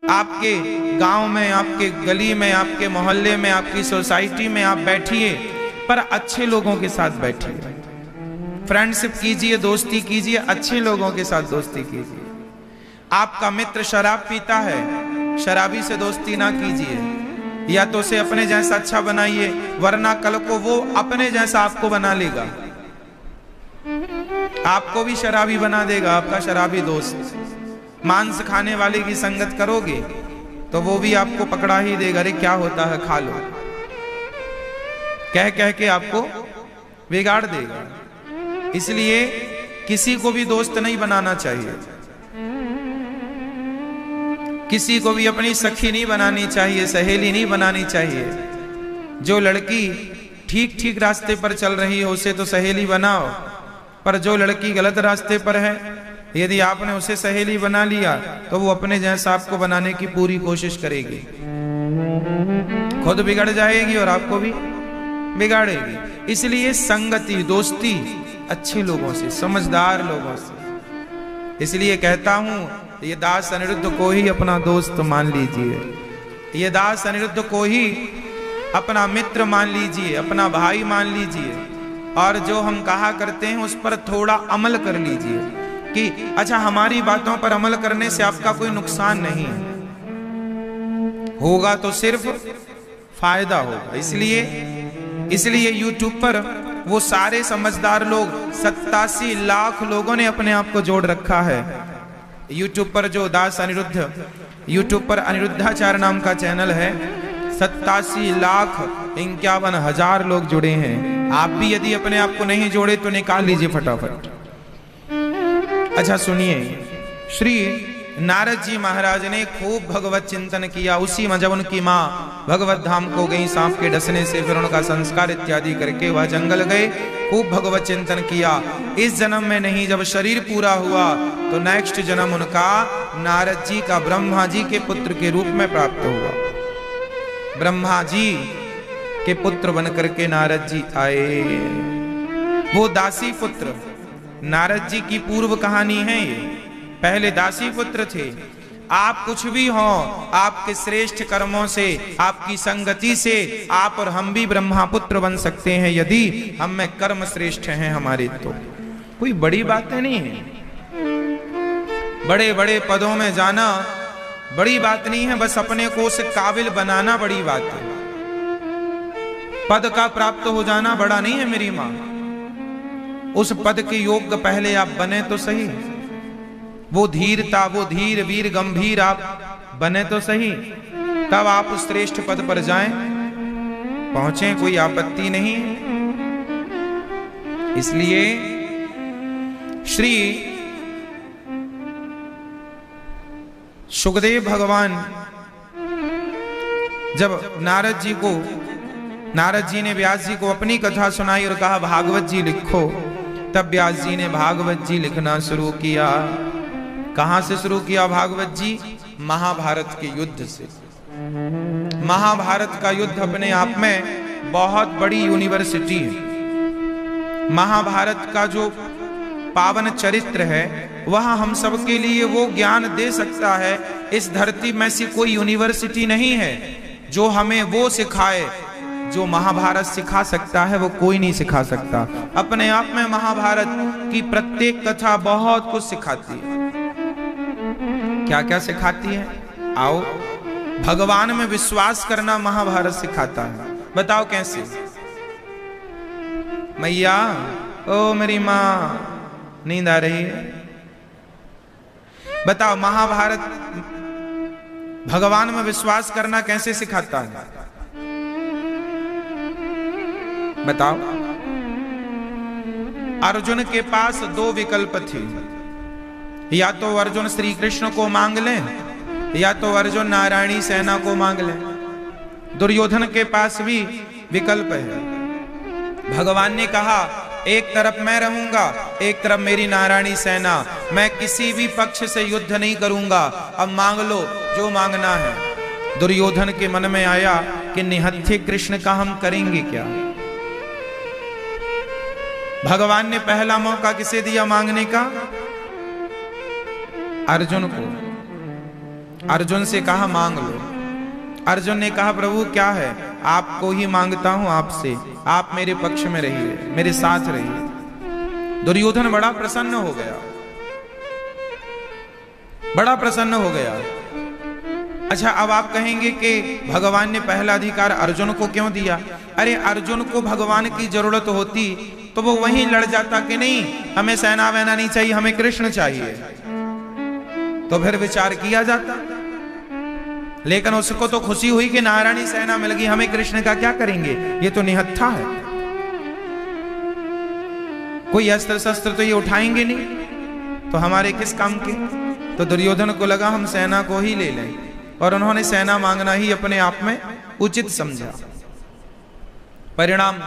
आपके गांव में, आपके गली में, आपके मोहल्ले में, आपकी सोसाइटी में आप बैठिए, पर अच्छे लोगों के साथ बैठिए। फ्रेंडशिप कीजिए, दोस्ती कीजिए, अच्छे लोगों के साथ दोस्ती कीजिए। आपका मित्र शराब पीता है, शराबी से दोस्ती ना कीजिए, या तो उसे अपने जैसा अच्छा बनाइए, वरना कल को वो अपने जैसा आपको बना लेगा, आपको भी शराबी बना देगा आपका शराबी दोस्त। मांस खाने वाले की संगत करोगे तो वो भी आपको पकड़ा ही देगा, अरे क्या होता है खा लो, कह कह के आपको बिगाड़ देगा। इसलिए किसी को भी दोस्त नहीं बनाना चाहिए, किसी को भी अपनी सखी नहीं बनानी चाहिए, सहेली नहीं बनानी चाहिए। जो लड़की ठीक ठीक रास्ते पर चल रही है उसे तो सहेली बनाओ, पर जो लड़की गलत रास्ते पर है, यदि आपने उसे सहेली बना लिया तो वो अपने जैसा आपको बनाने की पूरी कोशिश करेगी, खुद बिगड़ जाएगी और आपको भी बिगाड़ेगी। इसलिए संगति, दोस्ती अच्छे लोगों से, समझदार लोगों से। इसलिए कहता हूं, ये दास अनिरुद्ध को ही अपना दोस्त मान लीजिए, ये दास अनिरुद्ध को ही अपना मित्र मान लीजिए, अपना भाई मान लीजिए, और जो हम कहा करते हैं उस पर थोड़ा अमल कर लीजिए कि अच्छा हमारी बातों पर अमल करने से आपका कोई नुकसान नहीं है, होगा तो सिर्फ फायदा होगा। इसलिए YouTube पर वो सारे समझदार लोग, 87 लाख लोगों ने अपने आप को जोड़ रखा है। YouTube पर जो दास अनिरुद्ध, YouTube पर अनिरुद्धाचार्य नाम का चैनल है, 87,51,000 लोग जुड़े हैं। आप भी यदि अपने आप को नहीं जोड़े तो निकाल लीजिए फटाफट। अच्छा सुनिए, श्री नारद जी महाराज ने खूब भगवत चिंतन किया। उसी में जब उनकी माँ भगवत धाम को गई सांप के डसने से, फिर उनका संस्कार इत्यादि करके वह जंगल गए, खूब भगवत चिंतन किया। इस जन्म में नहीं, जब शरीर पूरा हुआ तो नेक्स्ट जन्म उनका नारद जी का ब्रह्मा जी के पुत्र के रूप में प्राप्त हुआ। ब्रह्मा जी के पुत्र बनकर के नारद जी आए। वो दासी पुत्र, नारद जी की पूर्व कहानी है ये, पहले दासी पुत्र थे। आप कुछ भी हो, आपके श्रेष्ठ कर्मों से, आपकी संगति से आप और हम भी ब्रह्मा पुत्र बन सकते हैं, यदि हम में कर्म श्रेष्ठ हैं हमारे। तो कोई बड़ी बात नहीं है, बड़े बड़े पदों में जाना बड़ी बात नहीं है, बस अपने को उस काबिल बनाना बड़ी बात है। पद का प्राप्त हो जाना बड़ा नहीं है मेरी मां, उस पद के योग्य पहले आप बने तो सही। वो धीरता, वो धीर वीर गंभीर आप बने तो सही, तब आप उस श्रेष्ठ पद पर जाएं, पहुंचे, कोई आपत्ति नहीं। इसलिए श्री सुखदेव भगवान जब नारद जी ने व्यास जी को अपनी कथा सुनाई और कहा भागवत जी लिखो, तब व्यास जी ने भागवत जी लिखना शुरू किया। कहां से शुरू किया भागवत जी? महाभारत के युद्ध से। महाभारत का युद्ध अपने आप में बहुत बड़ी यूनिवर्सिटी है। महाभारत का जो पावन चरित्र है वह हम सबके लिए वो ज्ञान दे सकता है। इस धरती में से कोई यूनिवर्सिटी नहीं है जो हमें वो सिखाए जो महाभारत सिखा सकता है, वो कोई नहीं सिखा सकता। अपने आप में महाभारत की प्रत्येक कथा बहुत कुछ सिखाती है। क्या क्या सिखाती है? आओ, भगवान में विश्वास करना महाभारत सिखाता है। बताओ कैसे? मैया, ओ मेरी माँ, नींद आ रही है? बताओ, महाभारत भगवान में विश्वास करना कैसे सिखाता है? बताओ। अर्जुन के पास दो विकल्प थे, या तो अर्जुन श्री कृष्ण को मांग लें, या तो अर्जुन नारायणी सेना को मांग लें। दुर्योधन के पास भी विकल्प है। भगवान ने कहा एक तरफ मैं रहूंगा, एक तरफ मेरी नारायणी सेना, मैं किसी भी पक्ष से युद्ध नहीं करूंगा, अब मांग लो जो मांगना है। दुर्योधन के मन में आया कि निहत्थे कृष्ण का हम करेंगे क्या? भगवान ने पहला मौका किसे दिया मांगने का? अर्जुन को। अर्जुन से कहा मांग लो। अर्जुन ने कहा प्रभु क्या है, आपको ही मांगता हूं आपसे, आप मेरे पक्ष में रहिए, मेरे साथ रहिए। दुर्योधन बड़ा प्रसन्न हो गया, बड़ा प्रसन्न हो गया। अच्छा, अब आप कहेंगे कि भगवान ने पहला अधिकार अर्जुन को क्यों दिया? अरे अर्जुन को भगवान की जरूरत होती तो वो वहीं लड़ जाता कि नहीं हमें सेना वेना नहीं चाहिए, हमें कृष्ण चाहिए, तो फिर विचार किया जाता। लेकिन उसको तो खुशी हुई कि नारायणी सेना मिल गई, हमें कृष्ण का क्या करेंगे, ये तो निहत्था है, कोई अस्त्र शस्त्र तो ये उठाएंगे नहीं, तो हमारे किस काम के। तो दुर्योधन को लगा हम सेना को ही ले लें, और उन्होंने सेना मांगना ही अपने आप में उचित समझा। परिणाम,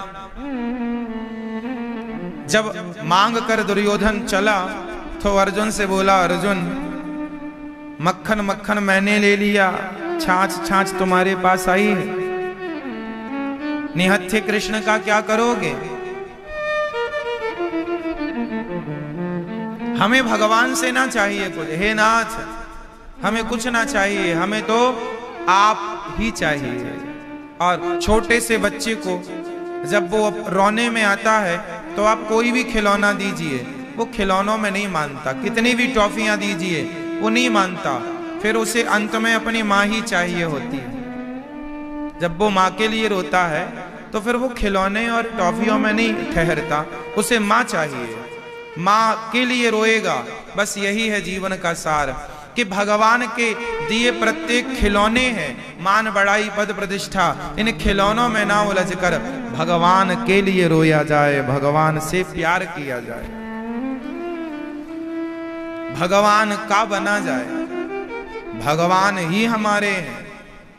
जब मांग कर दुर्योधन चला तो अर्जुन से बोला, अर्जुन मक्खन मक्खन मैंने ले लिया, छाछ छाछ तुम्हारे पास आई है, निहत्थे कृष्ण का क्या करोगे? हमें भगवान से ना चाहिए कुछ, हे नाथ हमें कुछ ना चाहिए, हमें तो आप ही चाहिए। और छोटे से बच्चे को जब वो रोने में आता है तो आप कोई भी खिलौना दीजिए, वो खिलौनों में नहीं मानता, कितनी भी टॉफियां दीजिए वो नहीं मानता, फिर उसे अंत में अपनी माँ ही चाहिए होती है। जब वो माँ के लिए रोता है तो फिर वो खिलौने और टॉफियों में नहीं ठहरता, उसे माँ चाहिए, माँ के लिए रोएगा। बस यही है जीवन का सार कि भगवान के दिए प्रत्येक खिलौने हैं, मान बढ़ाई पद प्रतिष्ठा, इन खिलौनों में ना उलझ कर भगवान के लिए रोया जाए, भगवान से प्यार किया जाए, भगवान का बना जाए, भगवान ही हमारे हैं,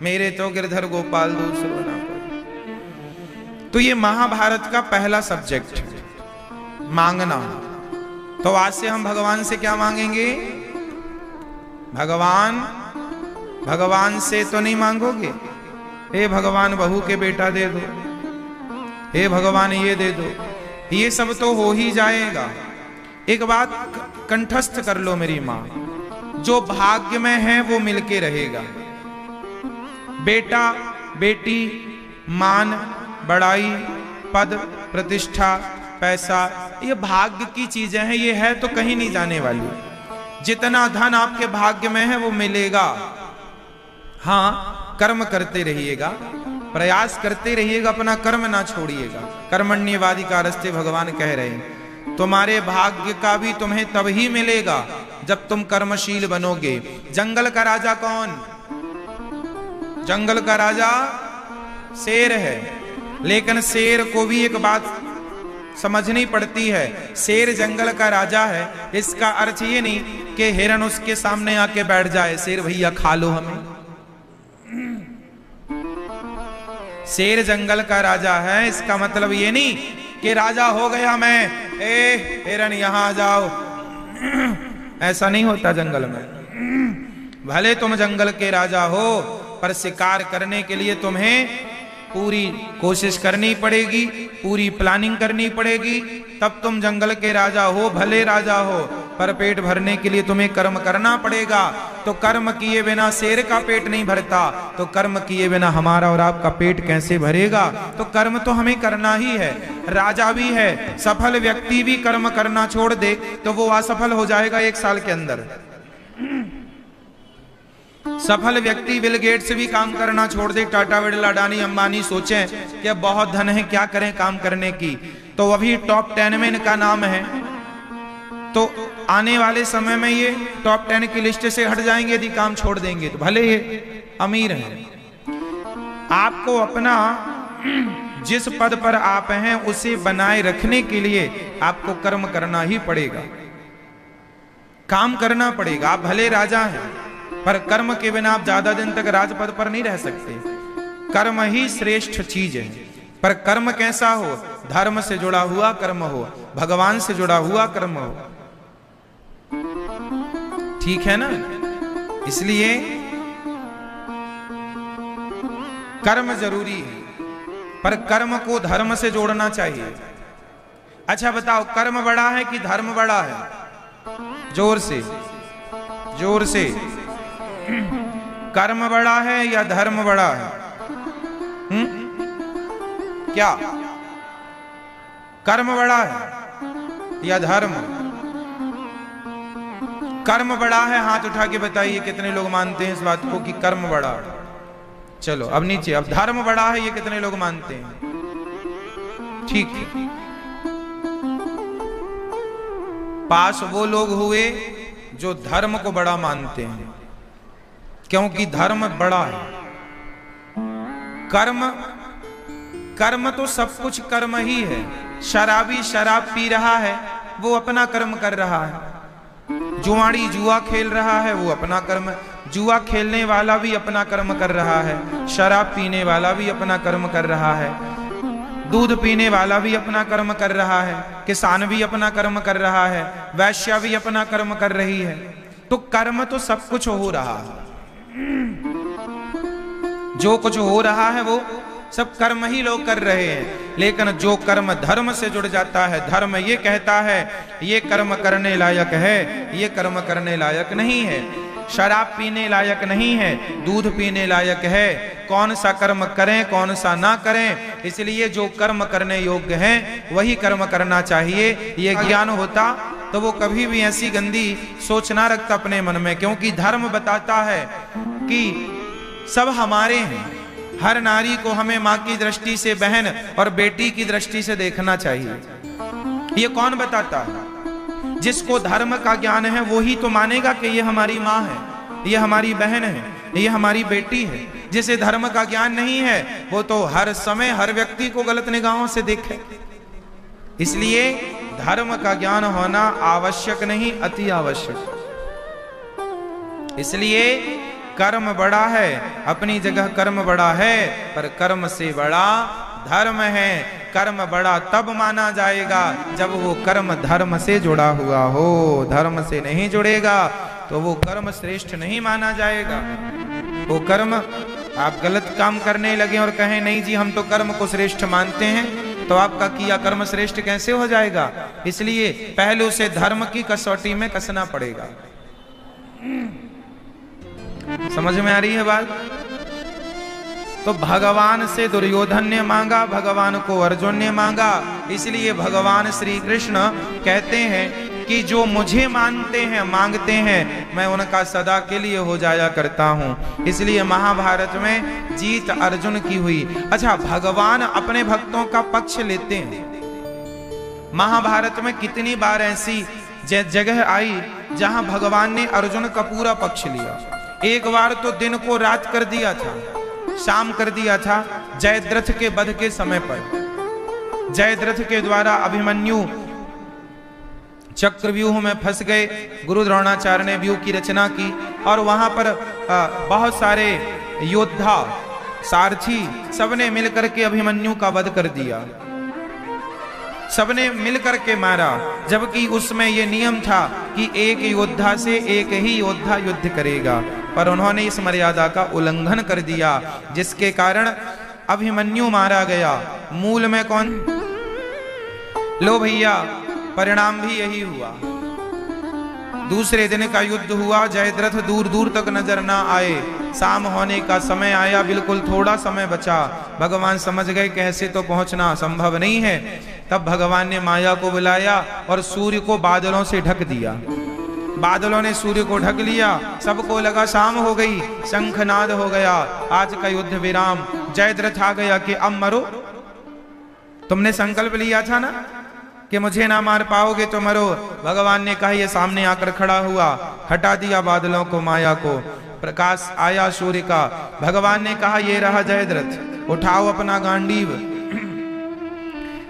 मेरे तो गिरधर गोपाल दूसरो ना कोई। तो ये महाभारत का पहला सब्जेक्ट है, मांगना। तो आज से हम भगवान से क्या मांगेंगे? भगवान से तो नहीं मांगोगे, हे भगवान बहू के बेटा दे दो, हे भगवान ये दे दो, ये सब तो हो ही जाएगा। एक बात कंठस्थ कर लो मेरी माँ, जो भाग्य में है वो मिलके रहेगा। बेटा बेटी, मान बढ़ाई, पद प्रतिष्ठा, पैसा, ये भाग्य की चीजें हैं, ये है तो कहीं नहीं जाने वाली। जितना धन आपके भाग्य में है वो मिलेगा। हाँ, कर्म करते रहिएगा, प्रयास करते रहिएगा, अपना कर्म ना छोड़िएगा। कर्मण्यवादी का रास्ते भगवान कह रहे हैं, तुम्हारे भाग्य का भी तुम्हें तब ही मिलेगा जब तुम कर्मशील बनोगे। जंगल का राजा कौन? जंगल का राजा शेर है, लेकिन शेर को भी एक बात समझनी पड़ती है, शेर जंगल का राजा है, इसका अर्थ ये नहीं कि हिरन उसके सामने आके बैठ जाए, शेर भैया खा लो हमें। शेर जंगल का राजा है, इसका मतलब ये नहीं कि राजा हो गया मैं, ए हिरन यहां आ जाओ, ऐसा नहीं होता जंगल में। भले तुम जंगल के राजा हो, पर शिकार करने के लिए तुम्हें पूरी कोशिश करनी पड़ेगी, पूरी प्लानिंग करनी पड़ेगी, तब तुम जंगल के राजा हो। भले राजा हो, पर पेट भरने के लिए तुम्हें कर्म करना पड़ेगा। तो कर्म किए बिना शेर का पेट नहीं भरता, तो कर्म किए बिना हमारा और आपका पेट कैसे भरेगा? तो कर्म तो हमें करना ही है। राजा भी है, सफल व्यक्ति भी कर्म करना छोड़ दे तो वो असफल हो जाएगा 1 साल के अंदर। सफल व्यक्ति बिल गेट्स भी काम करना छोड़ दे, टाटा बिरला अडानी अंबानी सोचें कि अब बहुत धन है, क्या करें काम करने की, तो अभी टॉप 10 में इनका नाम है, तो आने वाले समय में ये टॉप 10 की लिस्ट से हट जाएंगे यदि काम छोड़ देंगे। तो भले ये अमीर हैं, आपको अपना जिस पद पर आप हैं उसे बनाए रखने के लिए आपको कर्म करना ही पड़ेगा, काम करना पड़ेगा। आप भले राजा हैं, पर कर्म के बिना आप ज्यादा दिन तक राजपद पर नहीं रह सकते। कर्म ही श्रेष्ठ चीज है, पर कर्म कैसा हो? धर्म से जुड़ा हुआ कर्म हो, भगवान से जुड़ा हुआ कर्म हो, ठीक है ना? इसलिए कर्म जरूरी है, पर कर्म को धर्म से जोड़ना चाहिए। अच्छा बताओ, कर्म बड़ा है कि धर्म बड़ा है? जोर से, जोर से। कर्म बड़ा है या धर्म बड़ा है? क्या कर्म बड़ा है या धर्म? कर्म बड़ा है, हाथ उठा के बताइए कितने लोग मानते हैं इस बात को कि कर्म बड़ा है। चलो अब नीचे, अब धर्म बड़ा है, ये कितने लोग मानते हैं? ठीक है, पास वो लोग हुए जो धर्म को बड़ा मानते हैं, क्योंकि धर्म बड़ा है। कर्म तो सब कुछ कर्म ही है। शराबी शराब पी रहा है, वो अपना कर्म कर रहा है। जुआड़ी जुआ खेल रहा है, वो अपना कर्म। जुआ खेलने वाला भी अपना कर्म कर रहा है, शराब पीने वाला भी अपना कर्म कर रहा है, दूध पीने वाला भी अपना कर्म कर रहा है, किसान भी अपना कर्म कर रहा है, वैश्या भी अपना कर्म कर रही है। तो कर्म तो सब कुछ हो रहा है, जो कुछ हो रहा है वो सब कर्म ही लोग कर रहे हैं। लेकिन जो कर्म धर्म से जुड़ जाता है, धर्म ये कहता है ये कर्म करने लायक है, ये कर्म करने लायक नहीं है, शराब पीने लायक नहीं है, दूध पीने लायक है, कौन सा कर्म करें कौन सा ना करें। इसलिए जो कर्म करने योग्य हैं वही कर्म करना चाहिए। ये ज्ञान होता तो वो कभी भी ऐसी गंदी सोच ना रखता अपने मन में, क्योंकि धर्म बताता है कि सब हमारे हैं। हर नारी को हमें माँ की दृष्टि से, बहन और बेटी की दृष्टि से देखना चाहिए। ये कौन बताता है? जिसको धर्म का ज्ञान है वो ही तो मानेगा कि ये हमारी माँ है, ये हमारी बहन है, ये हमारी बेटी है। जिसे धर्म का ज्ञान नहीं है वो तो हर समय हर व्यक्ति को गलत निगाहों से देखे। इसलिए धर्म का ज्ञान होना आवश्यक नहीं, अति आवश्यक। इसलिए कर्म बड़ा है, अपनी जगह कर्म बड़ा है, पर कर्म से बड़ा धर्म है। कर्म बड़ा तब माना जाएगा जब वो कर्म धर्म से जुड़ा हुआ हो। धर्म से नहीं जुड़ेगा तो वो कर्म श्रेष्ठ नहीं माना जाएगा। वो कर्म, आप गलत काम करने लगे और कहें नहीं जी हम तो कर्म को श्रेष्ठ मानते हैं, तो आपका किया कर्म श्रेष्ठ कैसे हो जाएगा? इसलिए पहले उसे धर्म की कसौटी में कसना पड़ेगा। समझ में आ रही है बात? तो भगवान से दुर्योधन ने मांगा, भगवान को अर्जुन ने मांगा। इसलिए भगवान श्री कृष्ण कहते हैं कि जो मुझे मानते हैं, मांगते हैं, मैं उनका सदा के लिए हो जाया करता हूं। इसलिए महाभारत में जीत अर्जुन की हुई। अच्छा, भगवान अपने भक्तों का पक्ष लेते हैं। महाभारत में कितनी बार ऐसी जगह आई जहां भगवान ने अर्जुन का पूरा पक्ष लिया। एक बार तो दिन को रात कर दिया था, शाम कर दिया था, जयद्रथ के वध के समय पर। जयद्रथ के द्वारा अभिमन्यु चक्रव्यूह में फंस गए। गुरु द्रोणाचार्य ने व्यूह की रचना की और वहां पर बहुत सारे योद्धा, सारथी, सबने मिलकर के अभिमन्यु का वध कर दिया। सबने मिलकर के मारा, जबकि उसमें यह नियम था कि एक योद्धा से एक ही योद्धा युद्ध करेगा, पर उन्होंने इस मर्यादा का उल्लंघन कर दिया, जिसके कारण अभिमन्यु मारा गया। मूल में कौन? लो भैया, परिणाम भी यही हुआ। दूसरे दिन का युद्ध हुआ, जयद्रथ दूर दूर तक नजर ना आए। शाम होने का समय आया, बिल्कुल थोड़ा समय बचा। भगवान समझ गए कि ऐसे तो पहुंचना संभव नहीं है। तब भगवान ने माया को बुलाया और सूर्य को बादलों से ढक दिया। बादलों ने सूर्य को ढक लिया। सबको लगा शाम हो गई, शंखनाद हो गया, आज का युद्ध विराम। जयद्रथ आ गया कि अब मरो, तुमने संकल्प लिया था ना कि मुझे ना मार पाओगे तो मरो। भगवान ने कहा, ये सामने आकर खड़ा हुआ, हटा दिया बादलों को, माया को। प्रकाश आया सूर्य का। भगवान ने कहा, ये रहा जयद्रथ, उठाओ अपना गांडीव,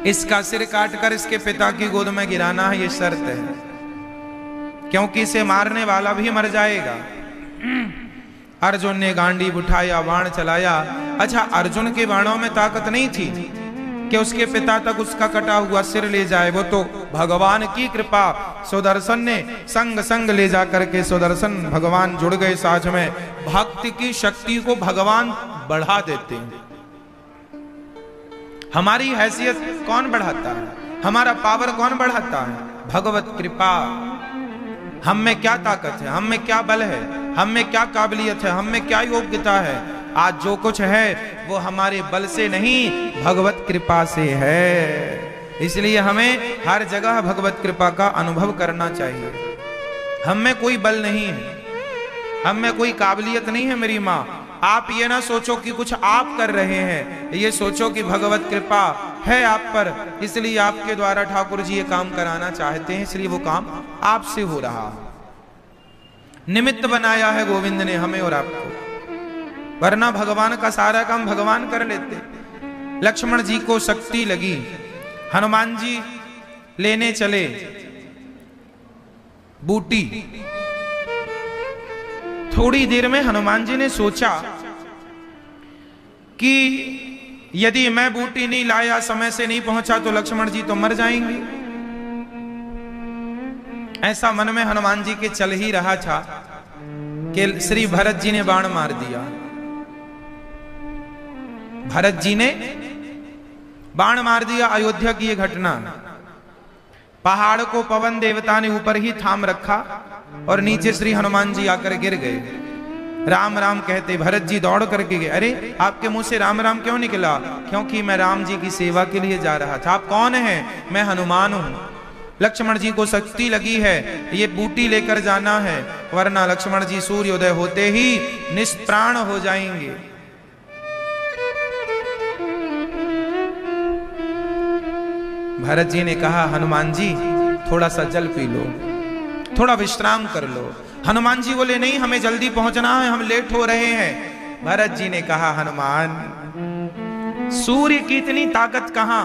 इसका सिर काटकर इसके पिता की गोद में गिराना है, ये शर्त है, क्योंकि इसे मारने वाला भी मर जाएगा। अर्जुन ने गांडीव उठाया, बाण चलाया। अच्छा, अर्जुन के बाणों में ताकत नहीं थी कि उसके पिता तक उसका कटा हुआ सिर ले जाए। वो तो भगवान की कृपा, सुदर्शन ने संग संग ले जा करके, सुदर्शन भगवान जुड़ गए साथ में। भक्ति की शक्ति को भगवान बढ़ा देते हैं। हमारी हैसियत कौन बढ़ाता है? हमारा पावर कौन बढ़ाता है? भगवत कृपा। हम में क्या ताकत है, हम में क्या बल है, हम में क्या काबिलियत है, हम में क्या योग्यता है। आज जो कुछ है वो हमारे बल से नहीं, भगवत कृपा से है। इसलिए हमें हर जगह भगवत कृपा का अनुभव करना चाहिए। हम में कोई बल नहीं है, हम में कोई काबिलियत नहीं है मेरी माँ। आप ये ना सोचो कि कुछ आप कर रहे हैं, ये सोचो कि भगवत कृपा है आप पर, इसलिए आपके द्वारा ठाकुर जी ये काम कराना चाहते हैं, इसलिए वो काम आपसे हो रहा है। निमित्त बनाया है गोविंद ने हमें और आपको, वरना भगवान का सारा काम भगवान कर लेते। लक्ष्मण जी को शक्ति लगी, हनुमान जी लेने चले बूटी। थोड़ी देर में हनुमान जी ने सोचा कि यदि मैं बूटी नहीं लाया, समय से नहीं पहुंचा, तो लक्ष्मण जी तो मर जाएंगे। ऐसा मन में हनुमान जी के चल ही रहा था कि श्री भरत जी ने बाण मार दिया। भरत जी ने बाण मार दिया। अयोध्या की यह घटना, पहाड़ को पवन देवता ने ऊपर ही थाम रखा और नीचे श्री हनुमान जी आकर गिर गए। राम राम कहते भरत जी दौड़ करके गए। अरे आपके मुंह से राम राम क्यों निकला? क्योंकि मैं राम जी की सेवा के लिए जा रहा था। आप कौन हैं? मैं हनुमान हूं। लक्ष्मण जी को शक्ति लगी है, ये बूटी लेकर जाना है, वरना लक्ष्मण जी सूर्योदय होते ही निष्प्राण हो जाएंगे। भरत जी ने कहा हनुमान जी थोड़ा सा जल पी लो, थोड़ा विश्राम कर लो। हनुमान जी बोले नहीं, हमें जल्दी पहुंचना है, हम लेट हो रहे हैं। भरत जी ने कहा हनुमान, सूर्य की इतनी ताकत कहां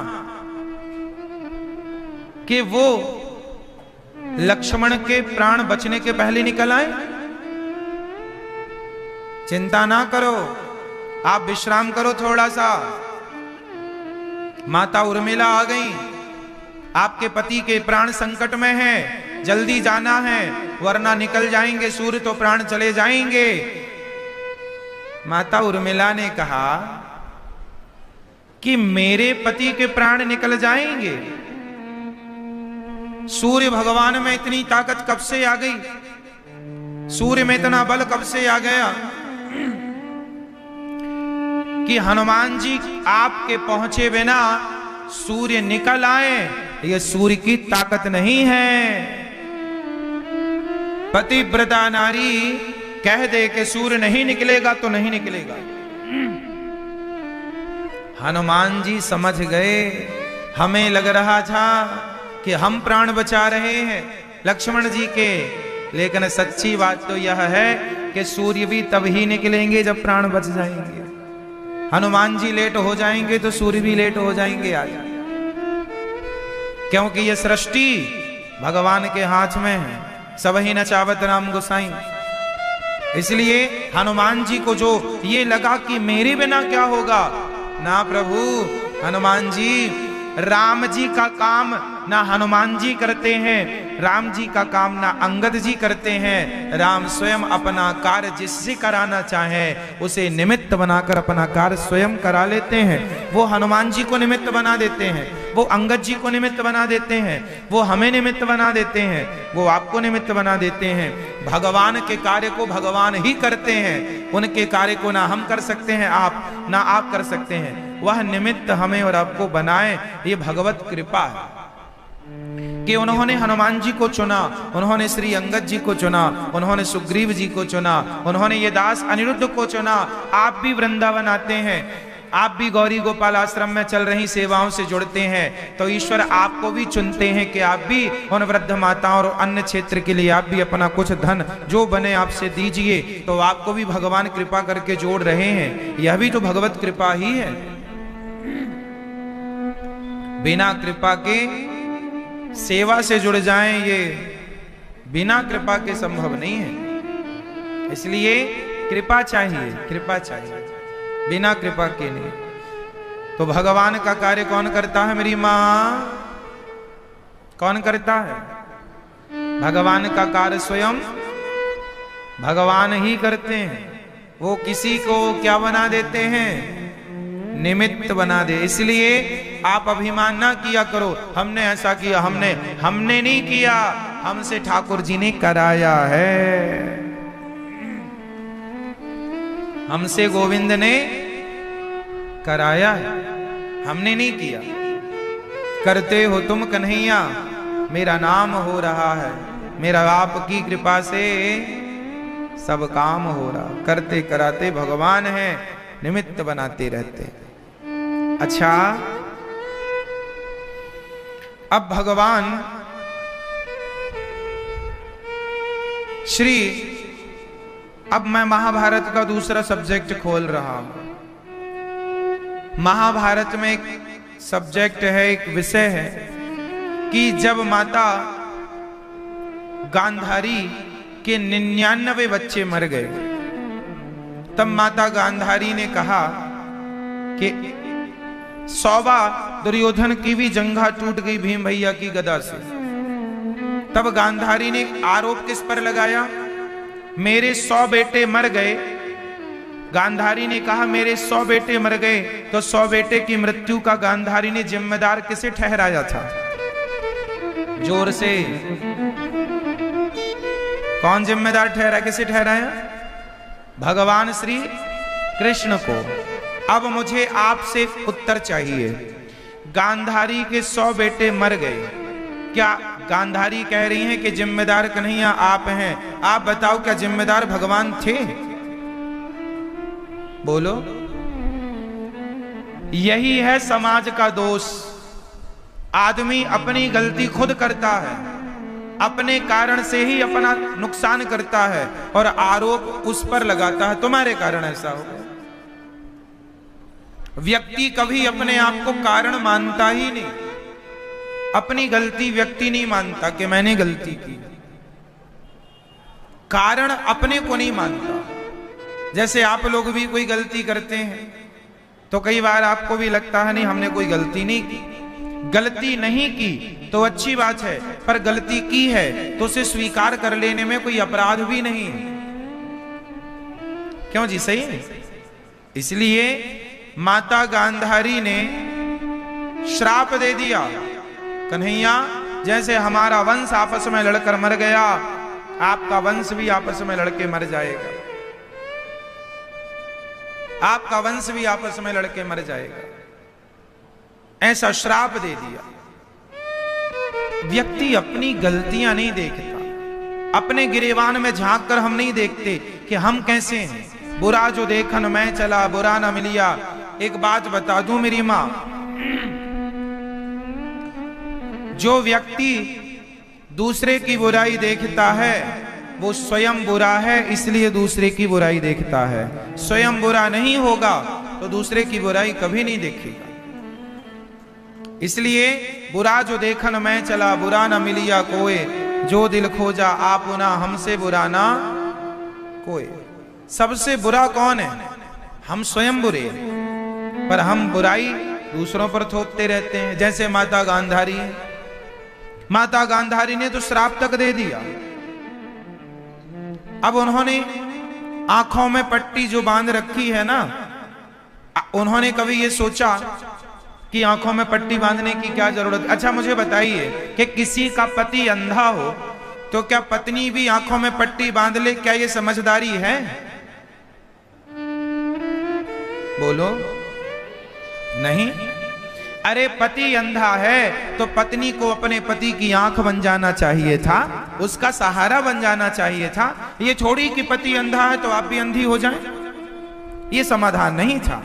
कि वो लक्ष्मण के प्राण बचने के पहले निकल आए। चिंता ना करो, आप विश्राम करो थोड़ा सा। माता उर्मिला आ गई, आपके पति के प्राण संकट में हैं, जल्दी जाना है वरना निकल जाएंगे सूर्य, तो प्राण चले जाएंगे। माता उर्मिला ने कहा कि मेरे पति के प्राण निकल जाएंगे? सूर्य भगवान में इतनी ताकत कब से आ गई? सूर्य में इतना बल कब से आ गया कि हनुमान जी आपके पहुंचे बिना सूर्य निकल आए? यह सूर्य की ताकत नहीं है। पतिव्रता नारी कह दे कि सूर्य नहीं निकलेगा तो नहीं निकलेगा। हनुमान जी समझ गए। हमें लग रहा था कि हम प्राण बचा रहे हैं लक्ष्मण जी के, लेकिन सच्ची बात तो यह है कि सूर्य भी तब ही निकलेंगे जब प्राण बच जाएंगे। हनुमान जी लेट हो जाएंगे तो सूर्य भी लेट हो जाएंगे आज, क्योंकि ये सृष्टि भगवान के हाथ में है। सब ही नचावत राम गोसाई। इसलिए हनुमान जी को जो ये लगा कि मेरे बिना क्या होगा, ना प्रभु, हनुमान जी राम जी का काम ना हनुमान जी करते हैं, राम जी का काम ना अंगद जी करते हैं। राम स्वयं अपना कार्य जिससे कराना चाहे उसे निमित्त बनाकर अपना कार्य स्वयं करा लेते हैं। वो हनुमान जी को निमित्त बना देते हैं, वो अंगद जी को निमित्त बना देते हैं, वो हमें निमित्त बना देते हैं, वो आपको निमित्त बना देते हैं। भगवान के कार्य को भगवान ही करते हैं, उनके कार्य को ना हम कर सकते हैं, ना आप कर सकते हैं। वह निमित्त हमें और आपको बनाए, ये भगवत कृपा है कि उन्होंने हनुमान जी को चुना, उन्होंने श्री अंगद जी को चुना, उन्होंने सुग्रीव जी को चुना, उन्होंने ये दास अनिरुद्ध को चुना। आप भी वृंदावन आते हैं, आप भी गौरी गोपाल आश्रम में चल रही सेवाओं से जुड़ते हैं, तो ईश्वर आपको भी चुनते हैं कि आप भी उन वृद्ध माताओं और अन्य क्षेत्र के लिए आप भी अपना कुछ धन जो बने आपसे दीजिए। तो आपको भी भगवान कृपा करके जोड़ रहे हैं, यह भी तो भगवत कृपा ही है। बिना कृपा के सेवा से जुड़ जाएं, ये बिना कृपा के संभव नहीं है। इसलिए कृपा चाहिए, कृपा चाहिए, बिना कृपा के नहीं। तो भगवान का कार्य कौन करता है मेरी मां? कौन करता है? भगवान का कार्य स्वयं भगवान ही करते हैं। वो किसी को क्या बना देते हैं? निमित्त बना दे। इसलिए आप अभिमान ना किया करो, हमने ऐसा किया, हमने नहीं किया, हमसे ठाकुर जी ने कराया है। हमसे गोविंद ने कराया है, हमने नहीं किया। करते हो तुम कन्हैया, मेरा नाम हो रहा है, मेरा आपकी कृपा से सब काम हो रहा। करते कराते भगवान है, निमित्त बनाते रहते। अच्छा, अब भगवान श्री, अब मैं महाभारत का दूसरा सब्जेक्ट खोल रहा हूं। महाभारत में एक सब्जेक्ट है, एक विषय है कि जब माता गांधारी के 99 बच्चे मर गए, तब माता गांधारी ने कहा कि 100वां दुर्योधन की भी जंघा टूट गई भीम भैया की गदा से। तब गांधारी ने आरोप किस पर लगाया? मेरे 100 बेटे मर गए। गांधारी ने कहा मेरे 100 बेटे मर गए, तो 100 बेटे की मृत्यु का गांधारी ने जिम्मेदार किसे ठहराया था? जोर से कौन जिम्मेदार ठहरा? किसे ठहराया? भगवान श्री कृष्ण को। अब मुझे आपसे उत्तर चाहिए, गांधारी के 100 बेटे मर गए, क्या गांधारी कह रही हैं कि जिम्मेदार कन्हैया आप हैं? आप बताओ, क्या जिम्मेदार भगवान थे? बोलो। यही है समाज का दोष। आदमी अपनी गलती खुद करता है, अपने कारण से ही अपना नुकसान करता है और आरोप उस पर लगाता है, तुम्हारे कारण ऐसा हो गया। व्यक्ति कभी अपने आप को कारण मानता ही नहीं, अपनी गलती व्यक्ति नहीं मानता कि मैंने गलती की, कारण अपने को नहीं मानता। जैसे आप लोग भी कोई गलती करते हैं तो कई बार आपको भी लगता है नहीं हमने कोई गलती नहीं की। गलती नहीं की तो अच्छी बात है, पर गलती की है तो उसे स्वीकार कर लेने में कोई अपराध भी नहीं है। क्यों जी? सही है। इसलिए माता गांधारी ने श्राप दे दिया, कन्हैया जैसे हमारा वंश आपस में लड़कर मर गया, आपका वंश भी आपस में लड़के मर जाएगा, आपका वंश भी आपस में लड़के मर जाएगा, ऐसा श्राप दे दिया। व्यक्ति अपनी गलतियां नहीं देखता, अपने गिरेबान में झांक कर हम नहीं देखते कि हम कैसे हैं। बुरा जो देखन मैं चला, बुरा ना मिलिया। एक बात बता दूं मेरी मां, जो व्यक्ति दूसरे की बुराई देखता है वो स्वयं बुरा है, इसलिए दूसरे की बुराई देखता है। स्वयं बुरा नहीं होगा तो दूसरे की बुराई कभी नहीं देखेगा। इसलिए बुरा जो देखन मैं चला, बुरा ना मिलिया कोई, जो दिल खोजा आपुना, हमसे बुरा ना कोई। सबसे बुरा कौन है? हम स्वयं बुरे हैं, पर हम बुराई दूसरों पर थोपते रहते हैं। जैसे माता गांधारी है, माता गांधारी ने तो श्राप तक दे दिया। अब उन्होंने आंखों में पट्टी जो बांध रखी है ना, उन्होंने कभी ये सोचा कि आंखों में पट्टी बांधने की क्या जरूरत? अच्छा मुझे बताइए कि किसी का पति अंधा हो तो क्या पत्नी भी आंखों में पट्टी बांध ले? क्या ये समझदारी है? बोलो। नहीं। अरे पति अंधा है तो पत्नी को अपने पति की आंख बन जाना चाहिए था, उसका सहारा बन जाना चाहिए था। ये छोड़ी कि पति अंधा है तो आप भी अंधी हो जाएं, ये समाधान नहीं था।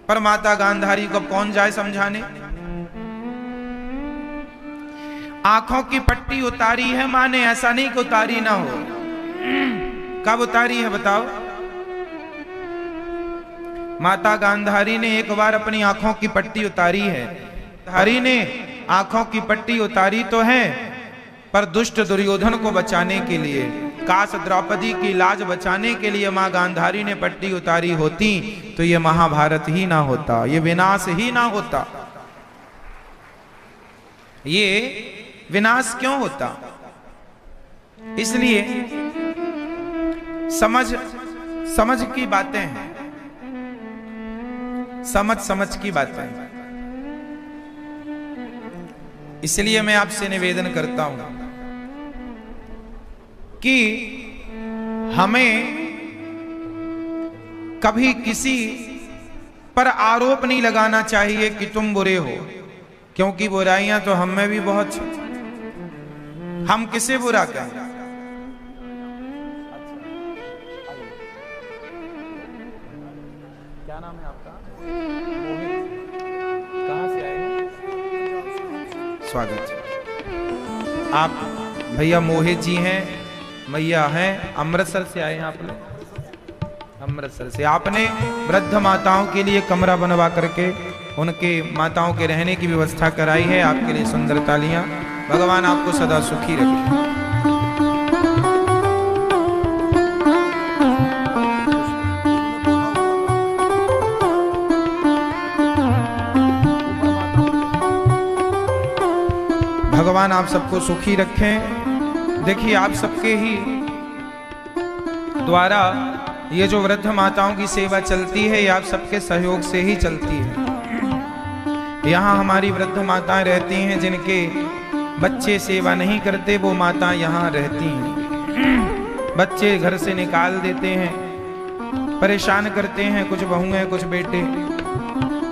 पर माता गांधारी को कौन जाए समझाने? आंखों की पट्टी उतारी है मां ने, ऐसा नहीं कि उतारी ना हो। कब उतारी है बताओ? माता गांधारी ने एक बार अपनी आंखों की पट्टी उतारी है। गांधारी ने आंखों की पट्टी उतारी तो है, पर दुष्ट दुर्योधन को बचाने के लिए, काश द्रौपदी की लाज बचाने के लिए मां गांधारी ने पट्टी उतारी होती तो ये महाभारत ही ना होता, ये विनाश ही ना होता। ये विनाश क्यों होता? इसलिए समझ की बातें हैं, समझ की बातें। इसलिए मैं आपसे निवेदन करता हूं कि हमें कभी किसी पर आरोप नहीं लगाना चाहिए कि तुम बुरे हो, क्योंकि बुराइयां तो हम में भी बहुत हैं। हम किसे बुरा कहें? क्या नाम है आपका? कहाँ से आए हैं? स्वागत। आप भैया मोहित जी हैं, मैया हैं, अमृतसर से आए हैं आप लोग? अमृतसर से। आपने वृद्ध माताओं के लिए कमरा बनवा करके उनके माताओं के रहने की व्यवस्था कराई है। आपके लिए सुंदर तालियां। भगवान आपको सदा सुखी रखे। भगवान आप सबको सुखी रखें। देखिए, आप सबके ही द्वारा ये जो वृद्ध माताओं की सेवा चलती है, ये आप सबके सहयोग से ही चलती है। यहाँ हमारी वृद्ध माताएं रहती हैं, जिनके बच्चे सेवा नहीं करते, वो माता यहाँ रहती हैं। बच्चे घर से निकाल देते हैं, परेशान करते हैं, कुछ बहुएं कुछ बेटे,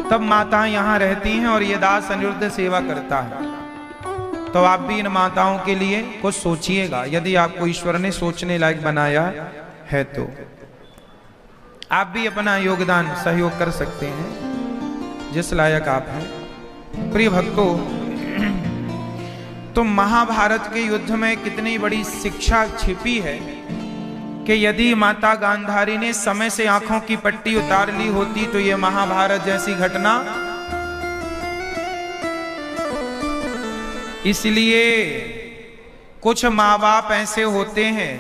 तब माताएं यहाँ रहती हैं और ये दास अनिरुद्ध सेवा करता है। तो आप भी इन माताओं के लिए कुछ सोचिएगा, यदि आपको ईश्वर ने सोचने लायक बनाया है तो आप भी अपना योगदान सहयोग कर सकते हैं, जिस लायक आप हैं। प्रिय भक्तों, तो महाभारत के युद्ध में कितनी बड़ी शिक्षा छिपी है कि यदि माता गांधारी ने समय से आंखों की पट्टी उतार ली होती तो ये महाभारत जैसी घटना। इसलिए कुछ माँ बाप ऐसे होते हैं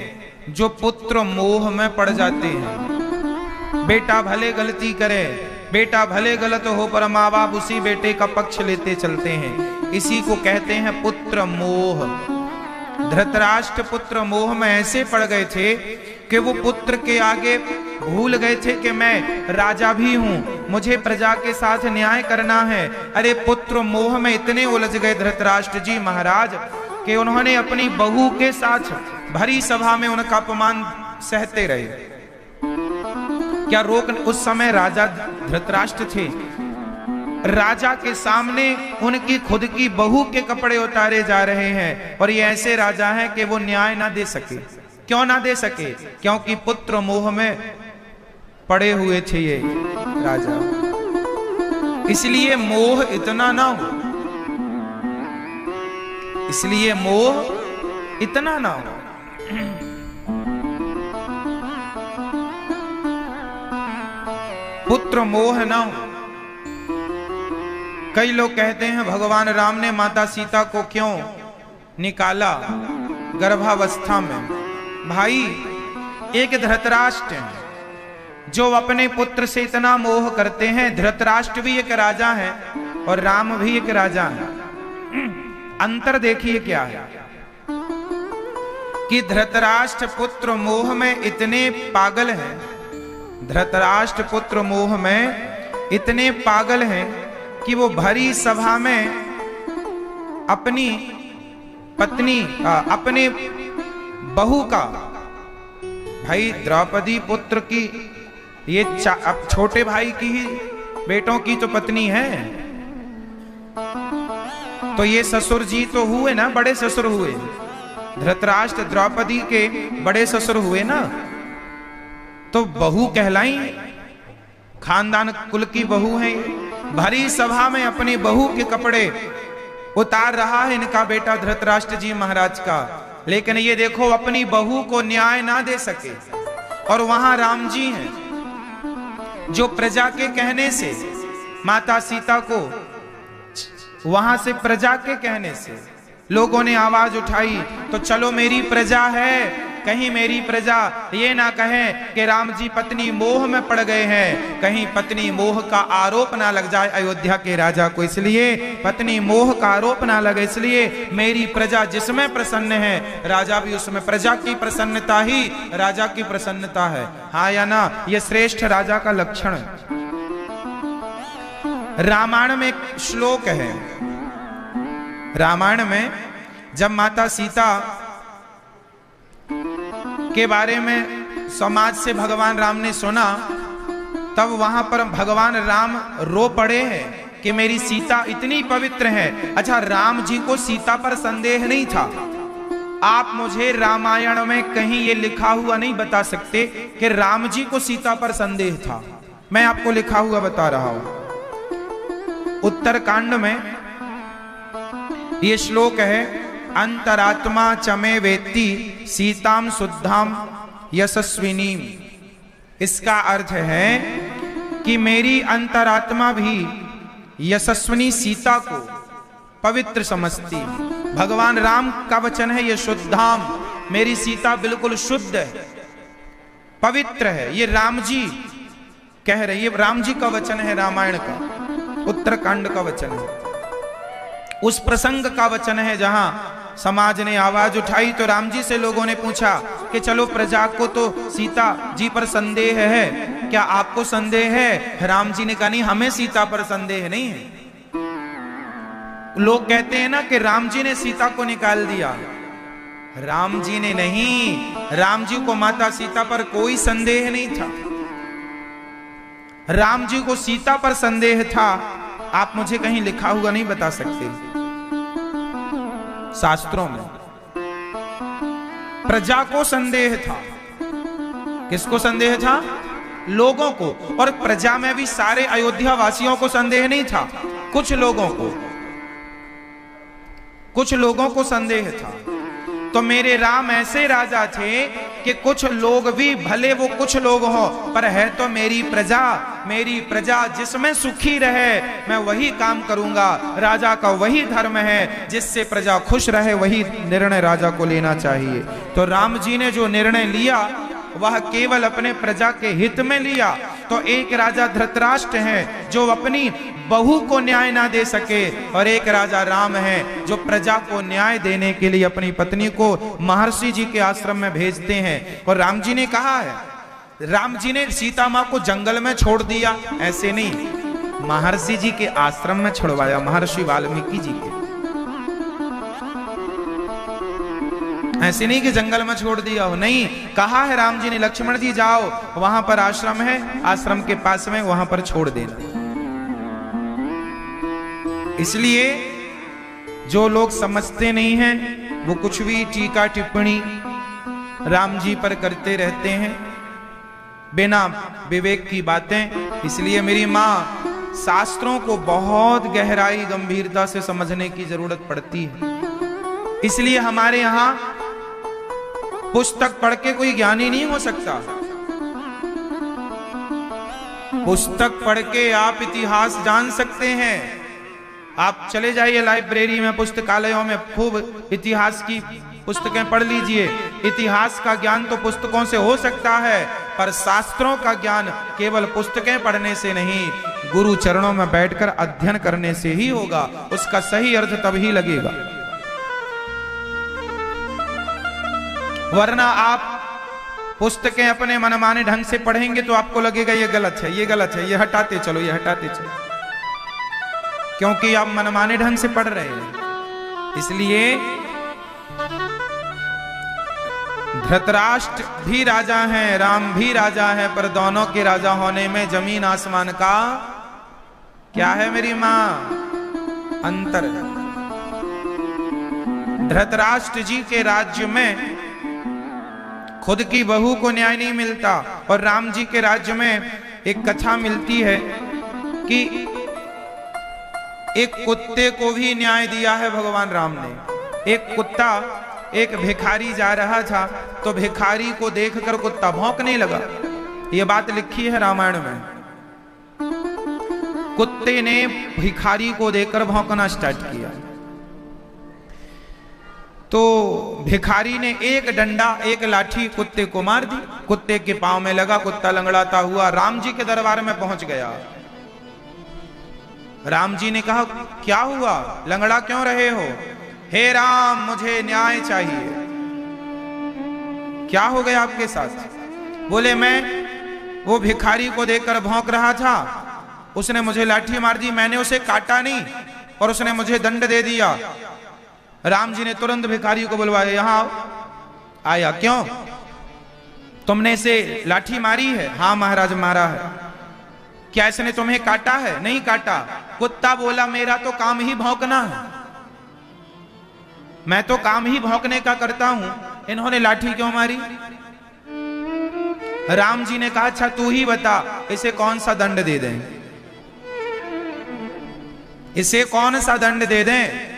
जो पुत्र मोह में पड़ जाते हैं। बेटा भले गलती करे, बेटा भले गलत हो, पर माँ बाप उसी बेटे का पक्ष लेते चलते हैं। इसी को कहते हैं पुत्र मोह। धृतराष्ट्र पुत्र मोह में ऐसे पड़ गए थे कि वो पुत्र के आगे भूल गए थे कि मैं राजा भी हूं, मुझे प्रजा के साथ न्याय करना है। अरे पुत्र मोह में इतने उलझ गए धृतराष्ट्र जी महाराज कि उन्होंने अपनी बहू के साथ भरी सभा में उनका अपमान सहते रहे। क्या रोक, उस समय राजा धृतराष्ट्र थे, राजा के सामने उनकी खुद की बहू के कपड़े उतारे जा रहे हैं, और ये ऐसे राजा हैं कि वो न्याय ना दे सके। क्यों ना दे सके? क्योंकि पुत्र मोह में पड़े हुए थे ये राजा। इसलिए मोह इतना ना हो, इसलिए मोह इतना ना हो। पुत्र मोह ना हो। कई लोग कहते हैं भगवान राम ने माता सीता को क्यों निकाला गर्भावस्था में? भाई, एक धृतराष्ट्र है जो अपने पुत्र से इतना मोह करते हैं। धृतराष्ट्र भी एक राजा है और राम भी एक राजा है। अंतर देखिए क्या है कि धृतराष्ट्र पुत्र मोह में इतने पागल हैं, धृतराष्ट्र पुत्र मोह में इतने पागल हैं कि वो भरी सभा में अपनी पत्नी, अपने बहू का, भाई द्रौपदी पुत्र की, ये अब छोटे भाई की ही बेटों की तो पत्नी है, तो ये ससुर जी तो हुए ना, बड़े ससुर हुए। धृतराष्ट्र द्रौपदी के बड़े ससुर हुए ना, तो बहू कहलाई, खानदान कुल की बहू है। भरी सभा में अपनी बहू के कपड़े उतार रहा है इनका बेटा धृतराष्ट्र जी महाराज का, लेकिन ये देखो अपनी बहू को न्याय ना दे सके। और वहां राम जी हैं जो प्रजा के कहने से माता सीता को, वहां से प्रजा के कहने से लोगों ने आवाज उठाई, तो चलो मेरी प्रजा है, कहीं मेरी प्रजा ये ना कहे कि राम जी पत्नी मोह में पड़ गए हैं, कहीं पत्नी मोह का आरोप ना लग जाए अयोध्या के राजा को। इसलिए पत्नी मोह का आरोप ना लगे, इसलिए मेरी प्रजा जिसमें प्रसन्न है, राजा भी उसमें। प्रजा की प्रसन्नता ही राजा की प्रसन्नता है, हाँ या ना? ये श्रेष्ठ राजा का लक्षण है। रामायण में एक श्लोक है, रामायण में जब माता सीता के बारे में समाज से भगवान राम ने सुना तब वहां पर भगवान राम रो पड़े हैं कि मेरी सीता इतनी पवित्र है। अच्छा, राम जी को सीता पर संदेह नहीं था। आप मुझे रामायण में कहीं ये लिखा हुआ नहीं बता सकते कि राम जी को सीता पर संदेह था। मैं आपको लिखा हुआ बता रहा हूं। उत्तरकांड में ये श्लोक है, अंतरात्मा चमे वेत्ति सीताम शुद्धाम यशस्विनीम। इसका अर्थ है कि मेरी अंतरात्मा भी यशस्विनी सीता को पवित्र समझती। भगवान राम का वचन है ये शुद्धाम, मेरी सीता बिल्कुल शुद्ध है, पवित्र है। ये राम जी कह रहे, ये राम जी का वचन है, रामायण का उत्तरकांड का वचन है। उस प्रसंग का वचन है जहां समाज ने आवाज उठाई तो राम जी से लोगों ने पूछा कि चलो, प्रजा को तो सीता जी पर संदेह है, क्या आपको संदेह है? राम जी ने कहा नहीं, हमें सीता पर संदेह नहीं है। लोग कहते हैं ना कि राम जी ने सीता को निकाल दिया। राम जी ने नहीं, राम जी को माता सीता पर कोई संदेह नहीं था। राम जी को सीता पर संदेह था। आप मुझे कहीं लिखा हुआ नहीं बता सकते। शास्त्रों में प्रजा को संदेह था। किसको संदेह था? लोगों को। और प्रजा में भी सारे अयोध्या वासियों को संदेह नहीं था, कुछ लोगों को संदेह था। तो मेरे राम ऐसे राजा थे कि कुछ लोग भी, भले वो कुछ लोग हो, पर है तो मेरी प्रजा जिसमें सुखी रहे मैं वही काम करूंगा। राजा का वही धर्म है, जिससे प्रजा खुश रहे वही निर्णय राजा को लेना चाहिए। तो राम जी ने जो निर्णय लिया वह केवल अपने प्रजा के हित में लिया। तो एक राजा धृतराष्ट्र है जो अपनी बहू को न्याय ना दे सके, और एक राजा राम है जो प्रजा को न्याय देने के लिए अपनी पत्नी को महर्षि जी के आश्रम में भेजते हैं। और राम जी ने कहा है, राम जी ने सीता मां को जंगल में छोड़ दिया, ऐसे नहीं, महर्षि जी के आश्रम में छुड़वाया, महर्षि वाल्मीकि जी के। ऐसे नहीं कि जंगल में छोड़ दिया हो, नहीं, कहा है राम जी ने, लक्ष्मण जी जाओ, वहां पर आश्रम है, आश्रम के पास में, वहां पर छोड़ देना। इसलिए जो लोग समझते नहीं हैं वो कुछ भी टीका टिप्पणी राम जी पर करते रहते हैं, बिना विवेक की बातें। इसलिए मेरी मां, शास्त्रों को बहुत गहराई गंभीरता से समझने की जरूरत पड़ती है। इसलिए हमारे यहां पुस्तक पढ़ के कोई ज्ञानी नहीं हो सकता। पुस्तक पढ़ के आप इतिहास जान सकते हैं। आप चले जाइए लाइब्रेरी में, पुस्तकालयों में, खूब इतिहास की पुस्तकें पढ़ लीजिए। इतिहास का ज्ञान तो पुस्तकों से हो सकता है, पर शास्त्रों का ज्ञान केवल पुस्तकें पढ़ने से नहीं, गुरु चरणों में बैठकर अध्ययन करने से ही होगा। उसका सही अर्थ तभी लगेगा। वरना आप पुस्तकें अपने मनमाने ढंग से पढ़ेंगे तो आपको लगेगा ये गलत है, ये गलत है, ये हटाते चलो, ये हटाते चलो, क्योंकि आप मनमाने ढंग से पढ़ रहे हैं। इसलिए धृतराष्ट्र भी राजा हैं, राम भी राजा है, पर दोनों के राजा होने में जमीन आसमान का क्या है मेरी मां? अंतर। धृतराष्ट्र जी के राज्य में खुद की बहू को न्याय नहीं मिलता, और राम जी के राज्य में एक कथा मिलती है कि एक कुत्ते को भी न्याय दिया है भगवान राम ने। एक कुत्ता, एक भिखारी जा रहा था, तो भिखारी को देखकर कुत्ता भौंकने लगा। यह बात लिखी है रामायण में। कुत्ते ने भिखारी को देखकर भौंकना स्टार्ट किया, तो भिखारी ने एक डंडा, एक लाठी कुत्ते को मार दी। कुत्ते के पांव में लगा, कुत्ता लंगड़ाता हुआ राम जी के दरबार में पहुंच गया। राम जी ने कहा, क्या हुआ, लंगड़ा क्यों रहे हो? हे राम, मुझे न्याय चाहिए। क्या हो गया आपके साथ? बोले, मैं वो भिखारी को देखकर भौंक रहा था, उसने मुझे लाठी मार दी, मैंने उसे काटा नहीं और उसने मुझे दंड दे दिया। राम जी ने तुरंत भिखारी को बुलवाया, यहां आया। क्यों, तुमने इसे लाठी मारी है? हाँ महाराज, मारा है। क्या इसने तुम्हें काटा है? नहीं काटा। कुत्ता बोला मेरा तो काम ही भौंकना है, मैं तो काम ही भौंकने का करता हूं, इन्होंने लाठी क्यों मारी? राम जी ने कहा अच्छा तू ही बता इसे कौन सा दंड दे दें, इसे कौन सा दंड दे दें?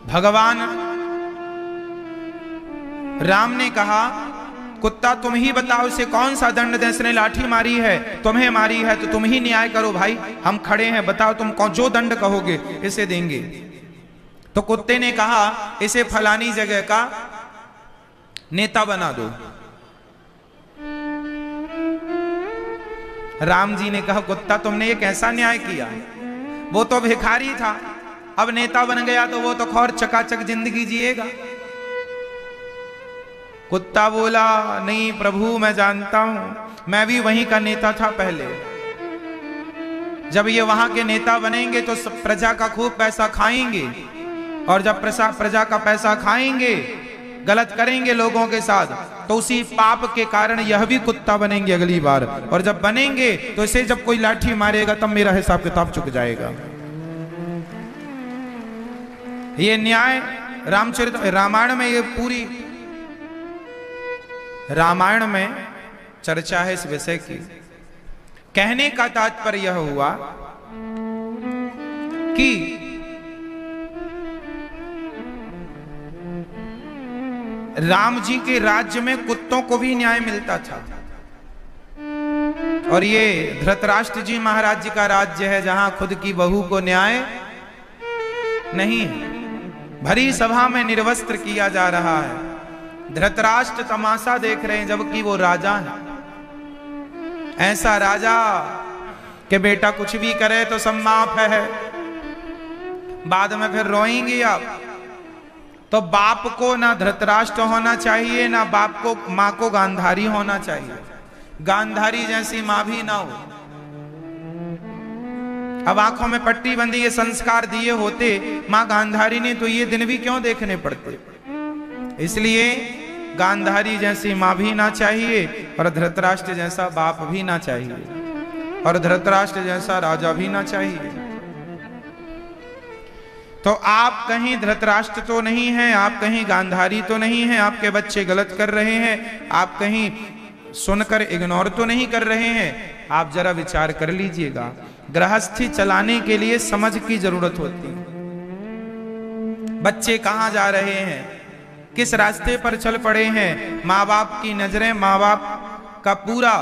भगवान राम ने कहा कुत्ता तुम ही बताओ इसे कौन सा दंड दें, इसने लाठी मारी है, तुम्हें मारी है, तो तुम ही न्याय करो भाई, हम खड़े हैं, बताओ तुम कौन जो दंड कहोगे इसे देंगे। तो कुत्ते ने कहा इसे फलानी जगह का नेता बना दो। राम जी ने कहा कुत्ता तुमने ये कैसा न्याय किया, वो तो भिखारी था, अब नेता बन गया तो वो तो खौर चकाचक जिंदगी जिएगा। कुत्ता बोला नहीं प्रभु मैं जानता हूं, मैं भी वहीं का नेता था पहले, जब ये वहां के नेता बनेंगे तो प्रजा का खूब पैसा खाएंगे, और जब प्रजा का पैसा खाएंगे, गलत करेंगे लोगों के साथ, तो उसी पाप के कारण यह भी कुत्ता बनेंगे अगली बार, और जब बनेंगे तो इसे जब कोई लाठी मारेगा तब मेरा हिसाब किताब चुक जाएगा। ये न्याय रामायण में, ये पूरी रामायण में चर्चा है इस विषय की। कहने का तात्पर्य यह हुआ कि राम जी के राज्य में कुत्तों को भी न्याय मिलता था, और ये धृतराष्ट्र जी महाराज जी का राज्य है जहां खुद की बहू को न्याय नहीं है, भरी सभा में निर्वस्त्र किया जा रहा है, धृतराष्ट्र तमाशा देख रहे हैं जबकि वो राजा है। ऐसा राजा कि बेटा कुछ भी करे तो सब माफ है, बाद में फिर रोएंगे आप। तो बाप को ना धृतराष्ट्र होना चाहिए, ना बाप को मां को गांधारी होना चाहिए, गांधारी जैसी मां भी ना हो। अब आंखों में पट्टी बंदी ये संस्कार दिए होते मां गांधारी ने तो ये दिन भी क्यों देखने पड़ते। इसलिए गांधारी जैसी मां भी ना चाहिए, और धृतराष्ट्र जैसा बाप भी ना चाहिए, और धृतराष्ट्र जैसा राजा भी ना चाहिए। तो आप कहीं धृतराष्ट्र तो नहीं हैं, आप कहीं गांधारी तो नहीं हैं, आपके बच्चे गलत कर रहे हैं, आप कहीं सुनकर इग्नोर तो नहीं कर रहे हैं। आप जरा विचार कर लीजिएगा, गृहस्थी चलाने के लिए समझ की जरूरत होती है। बच्चे कहां जा रहे हैं, किस रास्ते पर चल पड़े हैं, माँ बाप की नजरें, माँ बाप का पूरा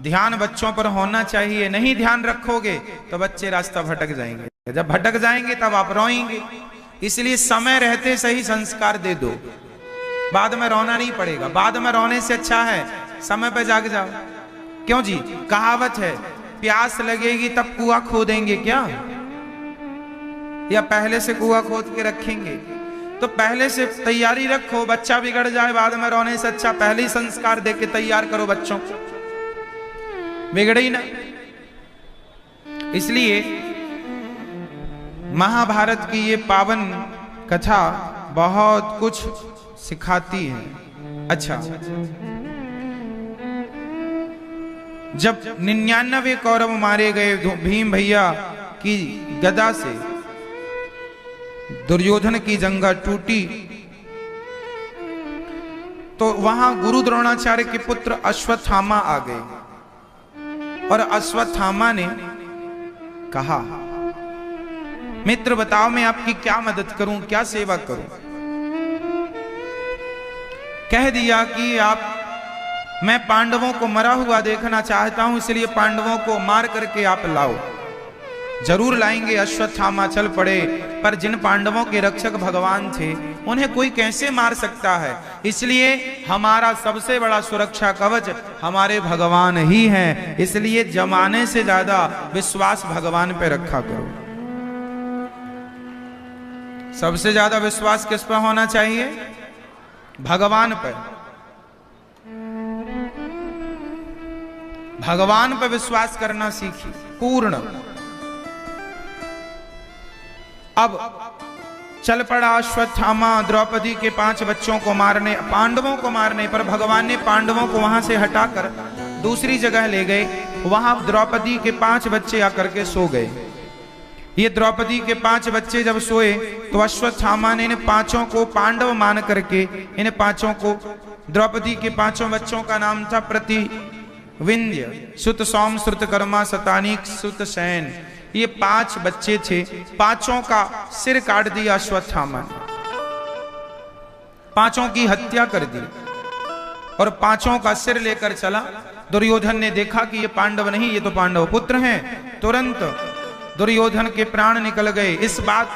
ध्यान बच्चों पर होना चाहिए। नहीं ध्यान रखोगे तो बच्चे रास्ता भटक जाएंगे, जब भटक जाएंगे तब आप रोएंगे। इसलिए समय रहते सही संस्कार दे दो, बाद में रोना नहीं पड़ेगा। बाद में रोने से अच्छा है समय पे जाग जाओ। क्यों जी, कहावत है प्यास लगेगी तब कुआं खोदेंगे क्या, या पहले से कुआं खोद के रखेंगे? तो पहले से तैयारी रखो, बच्चा बिगड़ जाए बाद में रोने से अच्छा पहले ही संस्कार दे के तैयार करो बच्चों को, बिगड़े ही ना। इसलिए महाभारत की ये पावन कथा बहुत कुछ सिखाती है। अच्छा, जब 99 कौरव मारे गए भीम भैया की गदा से, दुर्योधन की जंगा टूटी, तो वहां गुरु द्रोणाचार्य के पुत्र अश्वत्थामा आ गए, और अश्वत्थामा ने कहा मित्र बताओ मैं आपकी क्या मदद करूं, क्या सेवा करूं? कह दिया कि मैं पांडवों को मरा हुआ देखना चाहता हूं, इसलिए पांडवों को मार करके आप लाओ। जरूर लाएंगे। अश्वत्थामा चल पड़े, पर जिन पांडवों के रक्षक भगवान थे उन्हें कोई कैसे मार सकता है, इसलिए हमारा सबसे बड़ा सुरक्षा कवच हमारे भगवान ही हैं, इसलिए जमाने से ज्यादा विश्वास भगवान पे रखा करो। सबसे ज्यादा विश्वास किस पर होना चाहिए? भगवान पर। भगवान पर विश्वास करना सीखिए पूर्ण। अब चल पड़ा अश्वत्थामा द्रौपदी के 5 बच्चों को मारने, पांडवों को मारने, पर भगवान ने पांडवों को वहां से हटाकर दूसरी जगह ले गए। वहां द्रौपदी के 5 बच्चे आकर के सो गए। ये द्रौपदी के 5 बच्चे जब सोए तो अश्वत्थामा ने इन 5 को पांडव मान करके इन 5 को, द्रौपदी के 5 बच्चों का नाम था प्रतिविंध्य, सुत सौम, श्रुतकर्मा, शतानीक, सुत शयन। ये 5 बच्चे थे। 5 का सिर काट दिया अश्वत्थामा ने, 5 की हत्या कर दी और 5 का सिर लेकर चला। दुर्योधन ने देखा कि ये पांडव नहीं, ये तो पांडव पुत्र हैं। तुरंत दुर्योधन के प्राण निकल गए। इस बात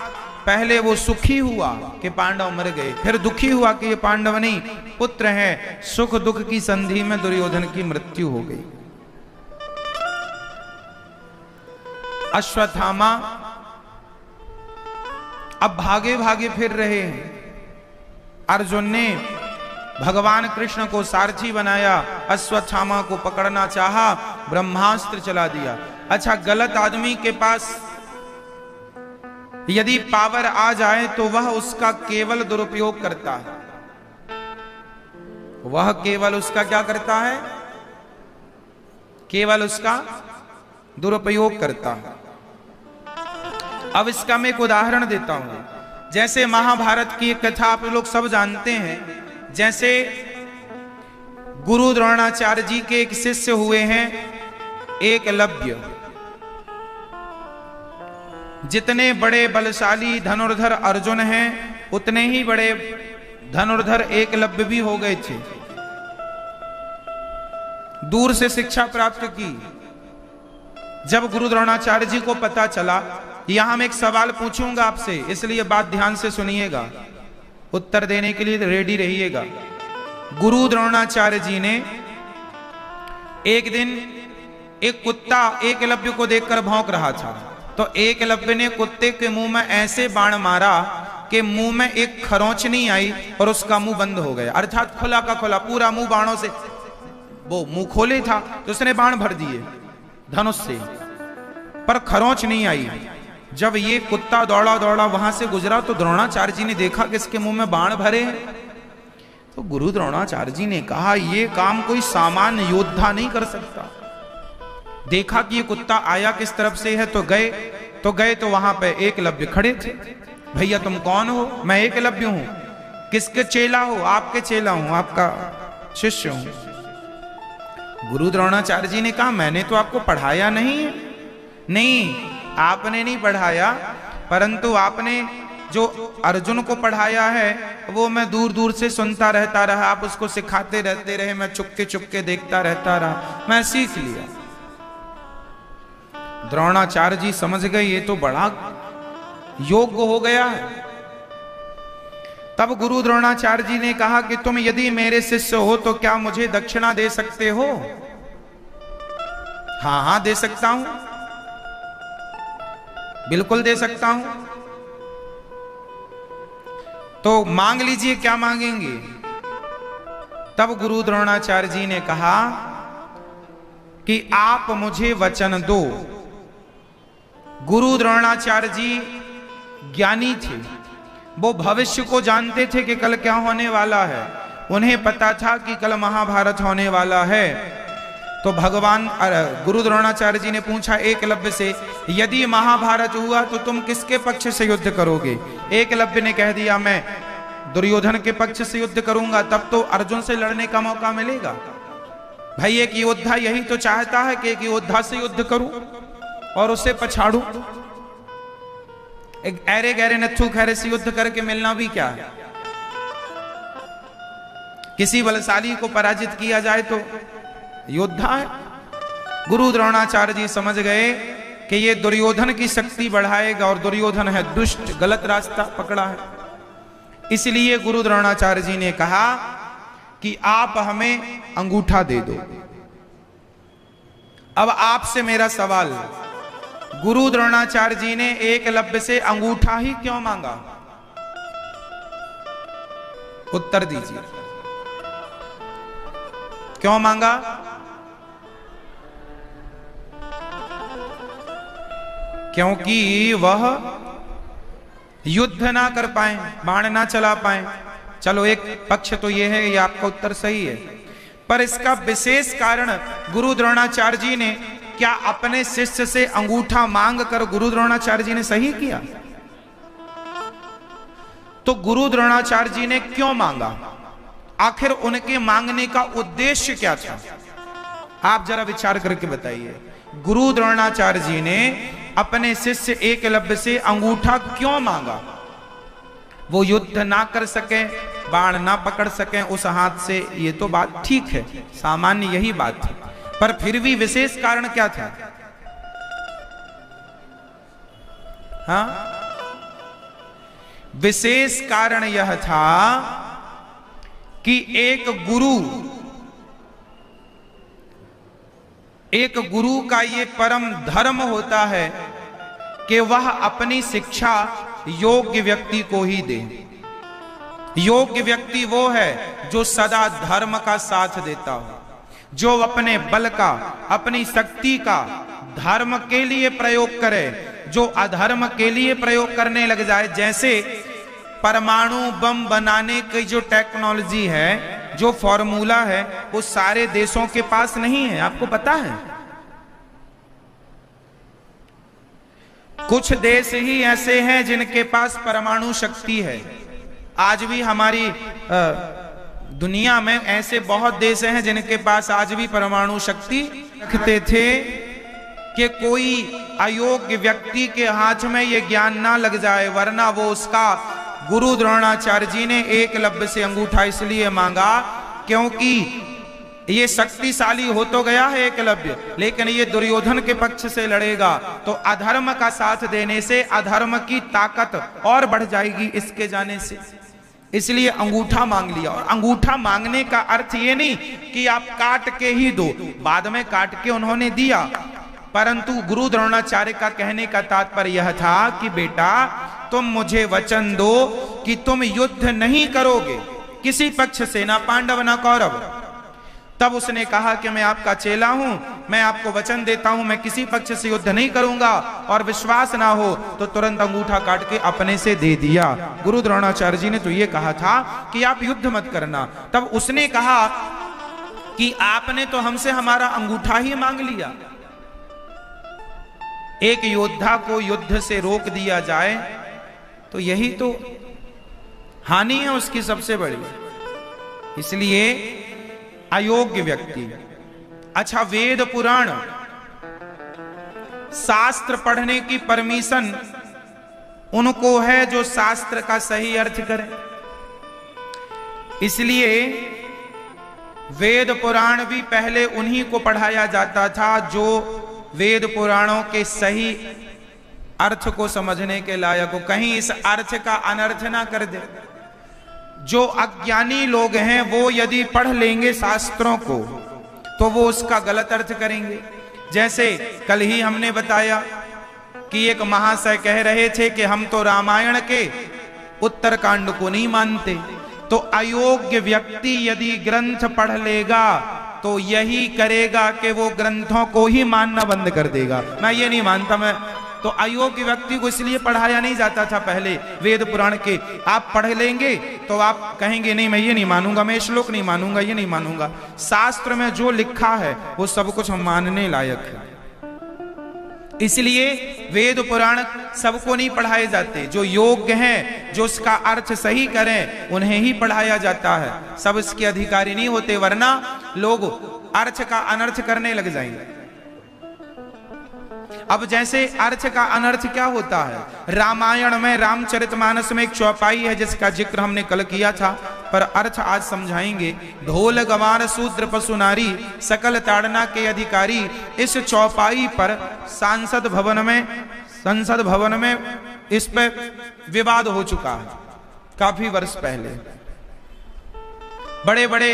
पहले वो सुखी हुआ कि पांडव मर गए, फिर दुखी हुआ कि ये पांडव नहीं पुत्र हैं। सुख दुख की संधि में दुर्योधन की मृत्यु हो गई। अश्वत्थामा अब भागे भागे फिर रहे हैं। अर्जुन ने भगवान कृष्ण को सारथी बनाया, अश्वत्थामा को पकड़ना चाहा, ब्रह्मास्त्र चला दिया। अच्छा, गलत आदमी के पास यदि पावर आ जाए तो वह उसका केवल दुरुपयोग करता है। वह केवल उसका क्या करता है? केवल उसका दुरुपयोग करता है। अब इसका मैं एक उदाहरण देता हूं। जैसे महाभारत की एक कथा आप लोग सब जानते हैं। जैसे गुरु द्रोणाचार्य जी के एक शिष्य हुए हैं एकलव्य। जितने बड़े बलशाली धनुर्धर अर्जुन हैं उतने ही बड़े धनुर्धर एकलव्य भी हो गए थे। दूर से शिक्षा प्राप्त की। जब गुरु द्रोणाचार्य जी को पता चला, यहां मैं एक सवाल पूछूंगा आपसे, इसलिए बात ध्यान से सुनिएगा, उत्तर देने के लिए रेडी रहिएगा। गुरु द्रोणाचार्य जी ने एक दिन एक कुत्ता एकलव्य को देखकर भौंक रहा था, तो एकलव्य ने कुत्ते के मुंह में ऐसे बाण मारा कि मुंह में एक खरोंचनी आई और उसका मुंह बंद हो गया। अर्थात खुला का खुला, पूरा मुंह बाणों से, वो मुंह खोले था तो उसने बाण भर दिए धनुष से, पर खरोंच नहीं आई। जब ये कुत्ता दौड़ा दौड़ा वहां से गुजरा तो द्रोणाचार्य जी ने देखा कि इसके मुंह में बाण भरे हैं। तो गुरु द्रोणाचार्य जी ने कहा, ये काम कोई सामान्य योद्धा नहीं कर सकता। देखा कि ये कुत्ता आया किस तरफ से है, तो गए तो वहां पे एकलव्य खड़े थे। भैया तुम कौन हो? मैं एकलव्य हूं। किसके चेला हो? आपके चेला हूं, आपका शिष्य हूं। गुरु द्रोणाचार्य जी ने कहा, मैंने तो आपको पढ़ाया नहीं है। नहीं, आपने नहीं पढ़ाया, परंतु आपने जो अर्जुन को पढ़ाया है वो मैं दूर दूर से सुनता रहता रहा। आप उसको सिखाते रहते रहे, मैं चुपके चुपके देखता रहता रहा, मैं सीख लिया। द्रोणाचार्य जी समझ गए ये तो बड़ा योग्य हो गया है। तब गुरु द्रोणाचार्य जी ने कहा कि तुम यदि मेरे शिष्य हो तो क्या मुझे दक्षिणा दे सकते हो? हाँ हाँ दे सकता हूं, बिल्कुल दे सकता हूं। तो मांग लीजिए, क्या मांगेंगे? तब गुरु द्रोणाचार्य जी ने कहा कि आप मुझे वचन दो। गुरु द्रोणाचार्य जी ज्ञानी थे, वो भविष्य को जानते थे कि कल क्या होने वाला है। उन्हें पता था कि कल महाभारत होने वाला है। तो भगवान गुरु द्रोणाचार्य जी ने पूछा एकलव्य से, यदि महाभारत हुआ तो तुम किसके पक्ष से युद्ध करोगे? एकलव्य ने कह दिया, मैं दुर्योधन के पक्ष से युद्ध करूंगा, तब तो अर्जुन से लड़ने का मौका मिलेगा। भाई एक योद्धा यही तो चाहता है कि एक योद्धा से युद्ध करूं और उसे पछाड़ूं। एक ऐरे गहरे नत्थु खैरे से युद्ध करके मिलना भी क्या है? किसी बलशाली को पराजित किया जाए तो योद्धा है। गुरु द्रोणाचार्य जी समझ गए कि ये दुर्योधन की शक्ति बढ़ाएगा और दुर्योधन है दुष्ट, गलत रास्ता पकड़ा है। इसलिए गुरु द्रोणाचार्य जी ने कहा कि आप हमें अंगूठा दे दो। अब आपसे मेरा सवाल, गुरु द्रोणाचार्य जी ने एकलव्य से अंगूठा ही क्यों मांगा? उत्तर दीजिए, क्यों मांगा? क्योंकि वह युद्ध ना कर पाए, बाण ना चला पाए। चलो एक पक्ष तो यह है, ये आपका उत्तर सही है। पर इसका विशेष कारण गुरु द्रोणाचार्य जी ने क्या अपने शिष्य से अंगूठा मांग कर गुरु द्रोणाचार्य जी ने सही किया? तो गुरु द्रोणाचार्य जी ने क्यों मांगा? आखिर उनके मांगने का उद्देश्य क्या था? आप जरा विचार करके बताइए। गुरु द्रोणाचार्य जी ने अपने शिष्य एकलव्य से अंगूठा क्यों मांगा? वो युद्ध ना कर सके, बाण ना पकड़ सके उस हाथ से, ये तो बात ठीक है, सामान्य यही बात थी, पर फिर भी विशेष कारण क्या था? हाँ, विशेष कारण यह था कि एक गुरु का ये परम धर्म होता है कि वह अपनी शिक्षा योग्य व्यक्ति को ही दे। योग्य व्यक्ति वो है जो सदा धर्म का साथ देता हो, जो अपने बल का, अपनी शक्ति का धर्म के लिए प्रयोग करे, जो अधर्म के लिए प्रयोग करने लग जाए। जैसे परमाणु बम बनाने की जो टेक्नोलॉजी है, जो फॉर्मूला है, वो सारे देशों के पास नहीं है, आपको पता है। कुछ देश ही ऐसे हैं जिनके पास परमाणु शक्ति है। आज भी हमारी दुनिया में ऐसे बहुत देश हैं जिनके पास आज भी परमाणु शक्ति रखते थे कि कोई अयोग्य व्यक्ति के हाथ में ये ज्ञान ना लग जाए, वरना वो उसका गुरु द्रोणाचार्य जी ने एकलव्य से अंगूठा इसलिए मांगा क्योंकि ये शक्तिशाली हो तो गया है एकलव्य, लेकिन ये दुर्योधन के पक्ष से लड़ेगा तो अधर्म का साथ देने से अधर्म की ताकत और बढ़ जाएगी इसके जाने से, इसलिए अंगूठा मांग लिया। और अंगूठा मांगने का अर्थ ये नहीं कि आप काट के ही दो, बाद में काट के उन्होंने दिया, परंतु गुरु द्रोणाचार्य का कहने का तात्पर्य यह था कि बेटा तुम मुझे वचन दो कि तुम युद्ध नहीं करोगे किसी पक्ष से, ना पांडव ना कौरव। तब उसने कहा कि मैं आपका चेला हूं, मैं आपको वचन देता हूं मैं किसी पक्ष से युद्ध नहीं करूंगा, और विश्वास ना हो तो तुरंत अंगूठा काट के अपने से दे दिया। गुरु द्रोणाचार्य जी ने तो ये कहा था कि आप युद्ध मत करना। तब उसने कहा कि आपने तो हमसे हमारा अंगूठा ही मांग लिया। एक योद्धा को युद्ध से रोक दिया जाए तो यही तो हानि है उसकी सबसे बड़ी। इसलिए अयोग्य व्यक्ति, अच्छा वेद पुराण शास्त्र पढ़ने की परमिशन उनको है जो शास्त्र का सही अर्थ करें। इसलिए वेद पुराण भी पहले उन्हीं को पढ़ाया जाता था जो वेद पुराणों के सही अर्थ को समझने के लायक हो, कहीं इस अर्थ का अनर्थ ना कर दे। जो अज्ञानी लोग हैं वो यदि पढ़ लेंगे शास्त्रों को तो वो उसका गलत अर्थ करेंगे। जैसे कल ही हमने बताया कि एक महाशय कह रहे थे कि हम तो रामायण के उत्तरकांड को नहीं मानते। तो अयोग्य व्यक्ति यदि ग्रंथ पढ़ लेगा तो यही करेगा कि वो ग्रंथों को ही मानना बंद कर देगा। मैं ये नहीं मानता, मैं तो अयोग्य व्यक्ति को इसलिए पढ़ाया नहीं जाता था पहले वेद पुराण के। आप पढ़ लेंगे तो आप कहेंगे नहीं मैं ये नहीं मानूंगा, मैं श्लोक नहीं मानूंगा, ये नहीं मानूंगा। शास्त्र में जो लिखा है वो सब कुछ मानने लायक है। इसलिए वेद पुराण सबको नहीं पढ़ाए जाते, जो योग्य हैं, जो उसका अर्थ सही करें उन्हें ही पढ़ाया जाता है। सब इसके अधिकारी नहीं होते, वरना लोग अर्थ का अनर्थ करने लग जाएंगे। अब जैसे अर्थ का अनर्थ क्या होता है, रामायण में रामचरितमानस में एक चौपाई है जिसका जिक्र हमने कल किया था, पर अर्थ आज समझाएंगे। ढोल गवार शूद्र पशु नारी सकल ताड़ना के अधिकारी, इस चौपाई पर संसद भवन में इस पे विवाद हो चुका है काफी वर्ष पहले। बड़े बड़े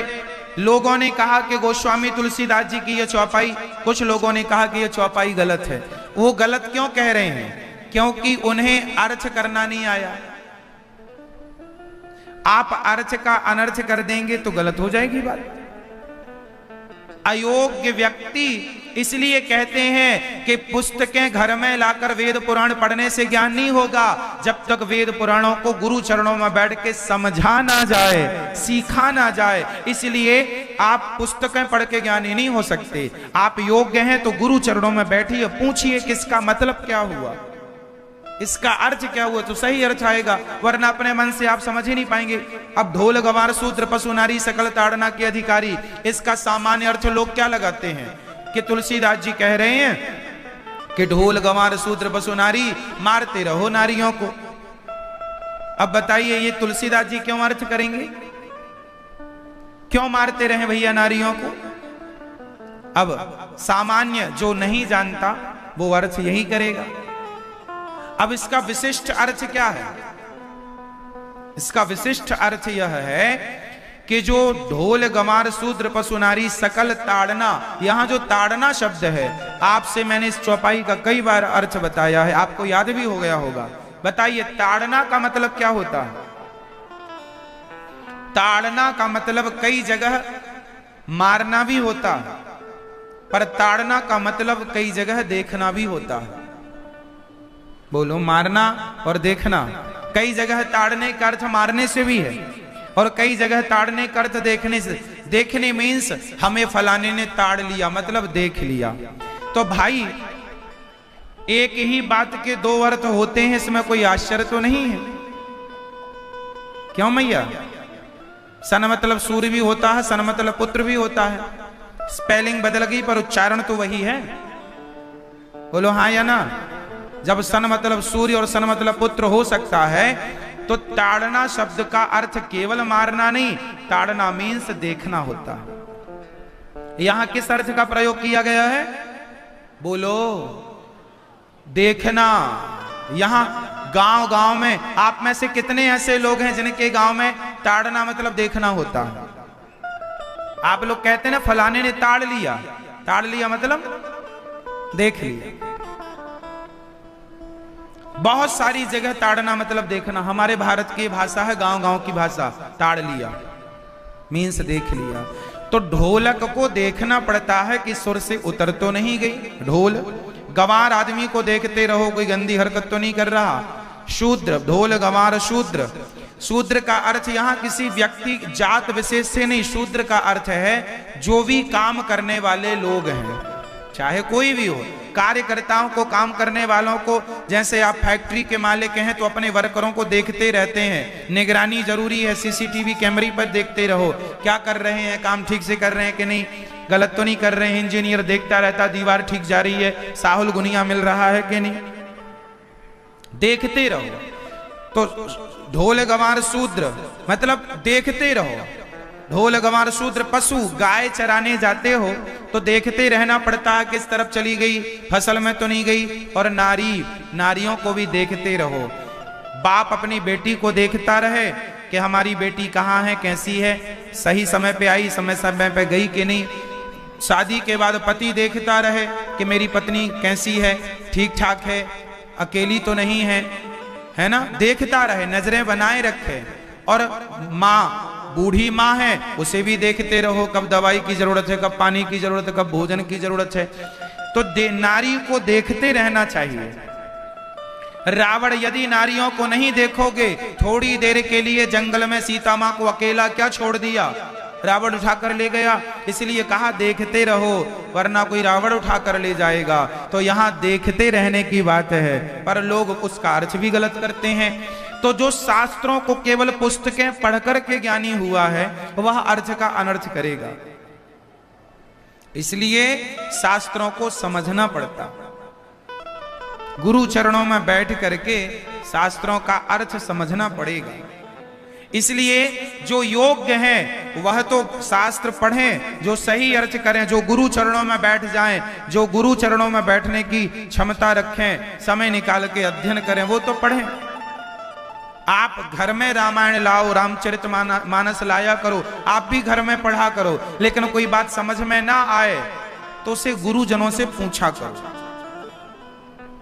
लोगों ने कहा कि गोस्वामी तुलसीदास जी की यह चौपाई, कुछ लोगों ने कहा कि यह चौपाई गलत है। वो गलत क्यों कह रहे हैं? क्योंकि उन्हें अर्थ करना नहीं आया। आप अर्थ का अनर्थ कर देंगे तो गलत हो जाएगी बात। अयोग्य व्यक्ति इसलिए कहते हैं कि पुस्तकें घर में लाकर वेद पुराण पढ़ने से ज्ञान नहीं होगा, जब तक वेद पुराणों को गुरु चरणों में बैठ के समझा ना जाए, सीखा ना जाए। इसलिए आप पुस्तकें पढ़ के ज्ञानी नहीं हो सकते। आप योग्य हैं तो गुरु चरणों में बैठिए, पूछिए किसका मतलब क्या हुआ, इसका अर्थ क्या हुआ, तो सही अर्थ आएगा, वरना अपने मन से आप समझ ही नहीं पाएंगे। अब ढोल गवार शूद्र पशु नारी सकल ताड़ना के अधिकारी, इसका सामान्य अर्थ लोग क्या लगाते हैं कि तुलसीदास जी कह रहे हैं कि ढोल गवार शूद्र पशु नारी, मारते रहो नारियों को। अब बताइए ये तुलसीदास जी क्यों अर्थ करेंगे, क्यों मारते रहे भैया नारियों को? अब सामान्य जो नहीं जानता वो अर्थ यही करेगा। अब इसका विशिष्ट अर्थ क्या है? इसका विशिष्ट अर्थ यह है कि जो ढोल गमार शूद्र पशु नारी सकल ताड़ना, यहां जो ताड़ना शब्द है, आपसे मैंने इस चौपाई का कई बार अर्थ बताया है, आपको याद भी हो गया होगा। बताइए ताड़ना का मतलब क्या होता है? ताड़ना का मतलब कई जगह मारना भी होता है, पर ताड़ना का मतलब कई जगह देखना भी होता है। बोलो, मारना और देखना। कई जगह ताड़ने का अर्थ मारने से भी है और कई जगह ताड़ने का अर्थ देखने से। देखने मीन्स हमें फलाने ने ताड़ लिया, मतलब देख लिया। तो भाई एक ही बात के दो अर्थ होते हैं, इसमें कोई आश्चर्य तो नहीं है। क्यों मैया? सन मतलब सूर्य भी होता है, सन मतलब पुत्र भी होता है। स्पेलिंग बदल गई पर उच्चारण तो वही है। बोलो हाँ या ना? जब सन मतलब सूर्य और सन मतलब पुत्र हो सकता है, तो ताड़ना शब्द का अर्थ केवल मारना नहीं, ताड़ना मीन्स देखना होता है। यहां किस अर्थ का प्रयोग किया गया है? बोलो, देखना। यहां गांव गांव में आप में से कितने ऐसे लोग हैं जिनके गांव में ताड़ना मतलब देखना होता है? आप लोग कहते हैं ना फलाने ने ताड़ लिया, ताड़ लिया मतलब देख लिया। बहुत सारी जगह ताड़ना मतलब देखना। हमारे भारत की भाषा है, गांव गांव की भाषा, ताड़ लिया मीन्स देख लिया। तो ढोलक को देखना पड़ता है कि सुर से उतर तो नहीं गई ढोल। गंवार आदमी को देखते रहो, कोई गंदी हरकत तो नहीं कर रहा। शूद्र, ढोल गंवार शूद्र। शूद्र का अर्थ यहां किसी व्यक्ति जात विशेष से नहीं, शूद्र का अर्थ है जो भी काम करने वाले लोग हैं, चाहे कोई भी हो। कार्यकर्ताओं को, काम करने वालों को, जैसे आप फैक्ट्री के मालिक हैं तो अपने वर्करों को देखते रहते हैं। निगरानी जरूरी है, सीसीटीवी कैमरे पर देखते रहो क्या कर रहे हैं, काम ठीक से कर रहे हैं कि नहीं, गलत तो नहीं कर रहे हैं। इंजीनियर देखता रहता दीवार ठीक जा रही है, साहुल गुनिया मिल रहा है कि नहीं, देखते रहो। तो ढोल गंवार शूद्र मतलब देखते रहो। ढोल गंवार शूद्र पशु, गाय चराने जाते हो तो देखते रहना पड़ता है किस तरफ चली गई, फसल में तो नहीं गई। और नारी, नारियों को भी देखते रहो। बाप अपनी बेटी को देखता रहे कि हमारी बेटी कहाँ है, कैसी है, सही समय पे आई, समय पे गई कि नहीं। शादी के बाद पति देखता रहे कि मेरी पत्नी कैसी है, ठीक ठाक है, अकेली तो नहीं है ना, देखता रहे, नजरें बनाए रखे। और माँ, बूढ़ी माँ है, उसे भी देखते रहो कब दवाई की जरूरत है, कब पानी की जरूरत है, कब भोजन की जरूरत है। तो नारी को देखते रहना चाहिए। रावण यदि नारियों को नहीं देखोगे, थोड़ी देर के लिए जंगल में सीता माँ को अकेला क्या छोड़ दिया, रावण उठाकर ले गया। इसलिए कहा देखते रहो, वरना कोई रावण उठाकर ले जाएगा। तो यहाँ देखते रहने की बात है, पर लोग उसका अर्थ भी गलत करते हैं। तो जो शास्त्रों को केवल पुस्तकें पढ़कर के ज्ञानी हुआ है, वह अर्थ का अनर्थ करेगा। इसलिए शास्त्रों को समझना पड़ता, गुरु चरणों में बैठ करके शास्त्रों का अर्थ समझना पड़ेगा। इसलिए जो योग्य हैं वह तो शास्त्र पढ़ें, जो सही अर्थ करें, जो गुरु चरणों में बैठ जाएं, जो गुरु चरणों में बैठने की क्षमता रखें, समय निकाल के अध्ययन करें, वो तो पढ़ें। आप घर में रामायण लाओ, रामचरित मानस लाया करो, आप भी घर में पढ़ा करो, लेकिन कोई बात समझ में ना आए तो उसे गुरुजनों से पूछा करो,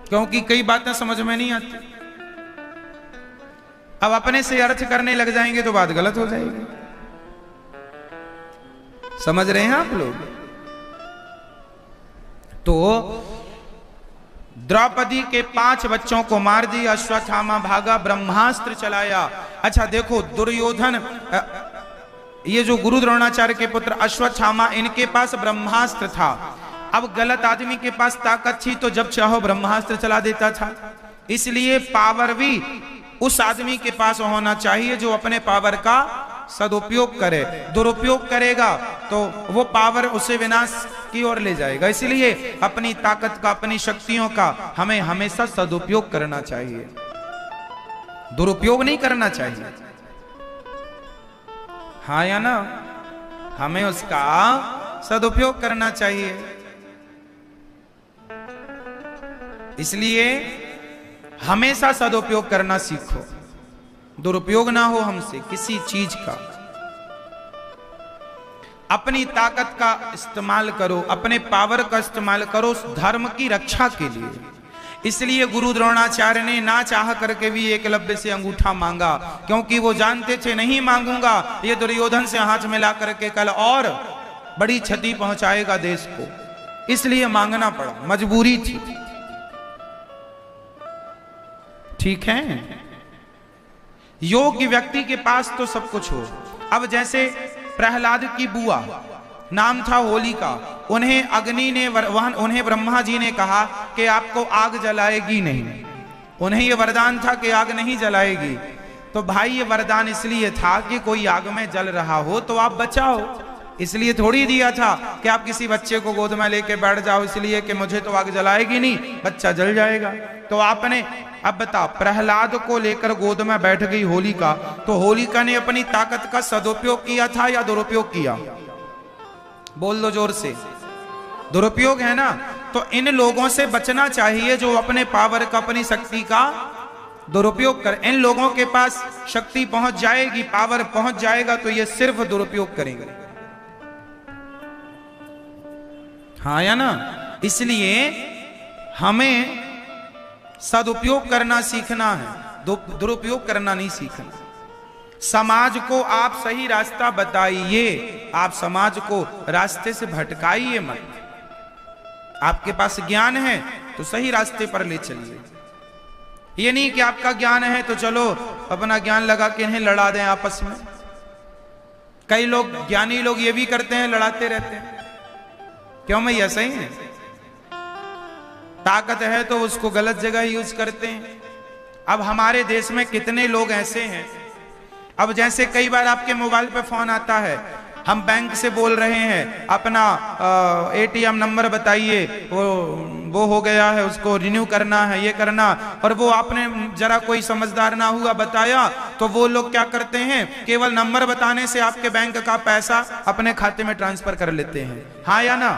क्योंकि कई बातें समझ में नहीं आती। अब अपने से अर्थ करने लग जाएंगे तो बात गलत हो जाएगी। समझ रहे हैं आप लोग? तो द्रौपदी के 5 बच्चों को मार दिया, अश्वत्थामा भागा, ब्रह्मास्त्र चलाया। अच्छा देखो, दुर्योधन ये जो गुरु द्रोणाचार्य के पुत्र अश्वत्थामा, इनके पास ब्रह्मास्त्र था। अब गलत आदमी के पास ताकत थी तो जब चाहो ब्रह्मास्त्र चला देता था। इसलिए पावर भी उस आदमी के पास होना चाहिए जो अपने पावर का सदुपयोग करे। दुरुपयोग करेगा तो वो पावर उसे विनाश की ओर ले जाएगा। इसलिए अपनी ताकत का, अपनी शक्तियों का हमें हमेशा सदुपयोग करना चाहिए, दुरुपयोग नहीं करना चाहिए। हाँ या ना? हमें उसका सदुपयोग करना चाहिए। इसलिए हमेशा सदुपयोग करना सीखो, दुरुपयोग ना हो हमसे किसी चीज का। अपनी ताकत का इस्तेमाल करो, अपने पावर का इस्तेमाल करो धर्म की रक्षा के लिए। इसलिए गुरु द्रोणाचार्य ने ना चाह करके भी एकलव्य से अंगूठा मांगा, क्योंकि वो जानते थे नहीं मांगूंगा ये दुर्योधन से हाथ मिला करके कल और बड़ी क्षति पहुंचाएगा देश को, इसलिए मांगना पड़ा, मजबूरी थी। ठीक है, योग्य व्यक्ति के पास तो सब कुछ हो। अब जैसे प्रहलाद की बुआ, नाम था होलिका, उन्हें अग्नि ने उन्हें ब्रह्मा जी ने कहा कि आपको आग जलाएगी नहीं। उन्हें यह वरदान था कि आग नहीं जलाएगी। तो भाई ये वरदान इसलिए था कि कोई आग में जल रहा हो तो आप बचाओ, इसलिए थोड़ी दिया था कि आप किसी बच्चे को गोद में लेके बैठ जाओ इसलिए कि मुझे तो आग जलाएगी नहीं, बच्चा जल जाएगा। तो आपने, अब बताओ, प्रहलाद को लेकर गोद में बैठ गई होलिका, तो होलिका ने अपनी ताकत का सदुपयोग किया था या दुरुपयोग किया? बोल दो जोर से। दुरुपयोग है ना? तो इन लोगों से बचना चाहिए जो अपने पावर का, अपनी शक्ति का दुरुपयोग कर। इन लोगों के पास शक्ति पहुंच जाएगी, पावर पहुंच जाएगा तो ये सिर्फ दुरुपयोग करेंगे। हाँ या ना? इसलिए हमें सदुपयोग करना सीखना है, दुरुपयोग करना नहीं सीखना। समाज को आप सही रास्ता बताइए, आप समाज को रास्ते से भटकाइए मत। आपके पास ज्ञान है तो सही रास्ते पर ले चलिए। ये नहीं कि आपका ज्ञान है तो चलो अपना ज्ञान लगा के इन्हें लड़ा दें आपस में। कई लोग, ज्ञानी लोग ये भी करते हैं, लड़ाते रहते हैं। क्यों भाई? ऐसा ही है, ताकत है तो उसको गलत जगह यूज करते हैं। अब हमारे देश में कितने लोग ऐसे हैं, अब जैसे कई बार आपके मोबाइल पे फोन आता है, हम बैंक से बोल रहे हैं अपना एटीएम नंबर बताइए, वो हो गया है, उसको रिन्यू करना है, ये करना, और वो आपने जरा कोई समझदार ना हुआ बताया तो वो लोग क्या करते हैं, केवल नंबर बताने से आपके बैंक का पैसा अपने खाते में ट्रांसफर कर लेते हैं। हाँ या ना?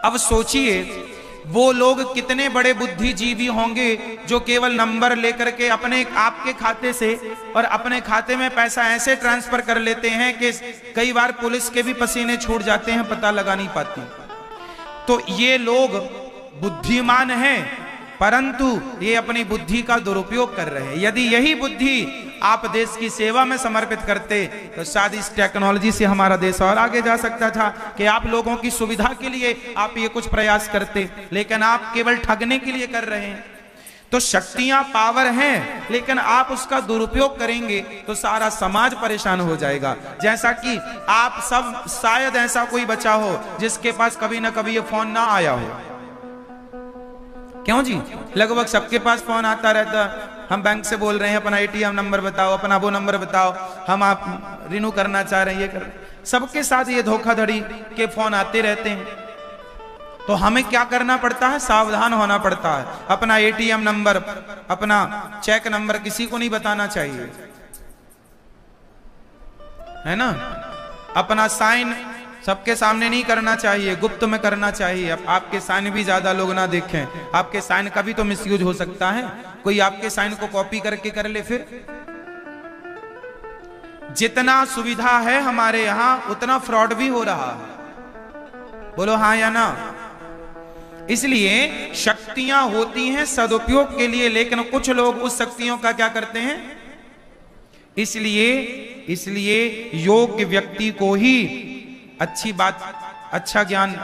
अब सोचिए वो लोग कितने बड़े बुद्धिजीवी होंगे जो केवल नंबर लेकर के अपने आपके खाते से और अपने खाते में पैसा ऐसे ट्रांसफर कर लेते हैं कि कई बार पुलिस के भी पसीने छूट जाते हैं, पता लगा नहीं पाती। तो ये लोग बुद्धिमान हैं परंतु ये अपनी बुद्धि का दुरुपयोग कर रहे हैं। यदि यही बुद्धि आप देश की सेवा में समर्पित करते तो शायद इस टेक्नोलॉजी से हमारा देश और आगे जा सकता था कि आप लोगों की सुविधा के लिए आप ये कुछ प्रयास करते, लेकिन आप केवल ठगने के लिए कर रहे हैं। तो शक्तियां, पावर हैं, लेकिन आप उसका दुरुपयोग करेंगे तो सारा समाज परेशान हो जाएगा। जैसा कि आप सब शायद ऐसा कोई बचा हो जिसके पास कभी ना कभी ये फोन ना आया हो। क्यों जी? लगभग सबके पास फोन आता रहता। हम बैंक से बोल रहे हैं अपना एटीएम नंबर बताओ, अपना वो नंबर बताओ, हम आप रिन्यू करना चाह रहे हैं, ये कर, सबके साथ ये धोखाधड़ी के फोन आते रहते हैं। तो हमें क्या करना पड़ता है? सावधान होना पड़ता है। अपना एटीएम नंबर, अपना चेक नंबर किसी को नहीं बताना चाहिए, है ना? अपना साइन सबके सामने नहीं करना चाहिए, गुप्त में करना चाहिए। अब आपके साइन भी ज्यादा लोग ना देखें, आपके साइन का भी तो मिसयूज हो सकता है, कोई आपके साइन को कॉपी करके कर ले। फिर जितना सुविधा है हमारे यहां उतना फ्रॉड भी हो रहा है। बोलो हाँ या ना? इसलिए शक्तियां होती हैं सदुपयोग के लिए, लेकिन कुछ लोग उस शक्तियों का क्या करते हैं? इसलिए योग्य व्यक्ति को ही अच्छी बात, अच्छा ज्ञान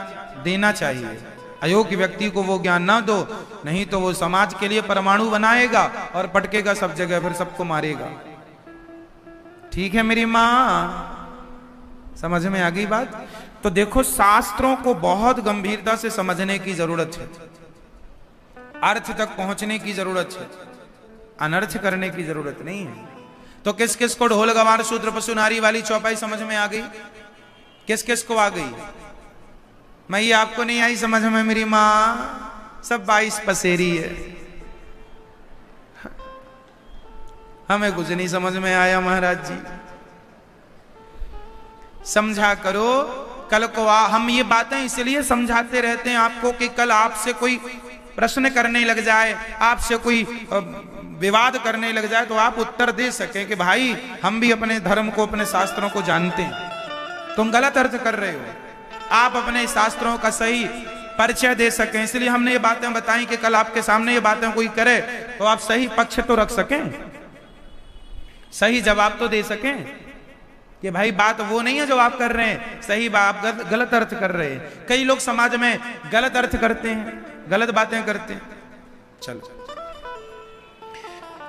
देना चाहिए। अयोग्य व्यक्ति को वो ज्ञान ना दो, नहीं तो वो समाज के लिए परमाणु बनाएगा और पटकेगा सब जगह, फिर सबको मारेगा। ठीक है मेरी माँ? समझ में आ गई बात? तो देखो, शास्त्रों को बहुत गंभीरता से समझने की जरूरत है, अर्थ तक पहुंचने की जरूरत है, अनर्थ करने की जरूरत नहीं है। तो किस किस को ढोल गवार शूद्र पशु नारी वाली चौपाई समझ में आ गई? किस किस को आ गई? मैया आपको नहीं आई समझ में? मेरी माँ सब 22 पसेरी है, हमें कुछ नहीं समझ में आया महाराज जी। समझा करो, कल को हम ये बातें इसलिए समझाते रहते हैं आपको कि कल आपसे कोई प्रश्न करने लग जाए, आपसे कोई विवाद करने लग जाए तो आप उत्तर दे सकें कि भाई हम भी अपने धर्म को, अपने शास्त्रों को जानते हैं, तुम गलत अर्थ कर रहे हो, आप अपने शास्त्रों का सही परिचय दे सकें। इसलिए हमने ये बातें बताई कि कल आपके सामने ये बातें कोई करे तो आप सही पक्ष तो रख सकें, सही जवाब तो दे सकें कि भाई बात वो नहीं है जो आप कर रहे हैं, सही बात, आप गलत अर्थ कर रहे हैं। कई लोग समाज में गलत अर्थ करते हैं, गलत बातें करते हैं। चलो,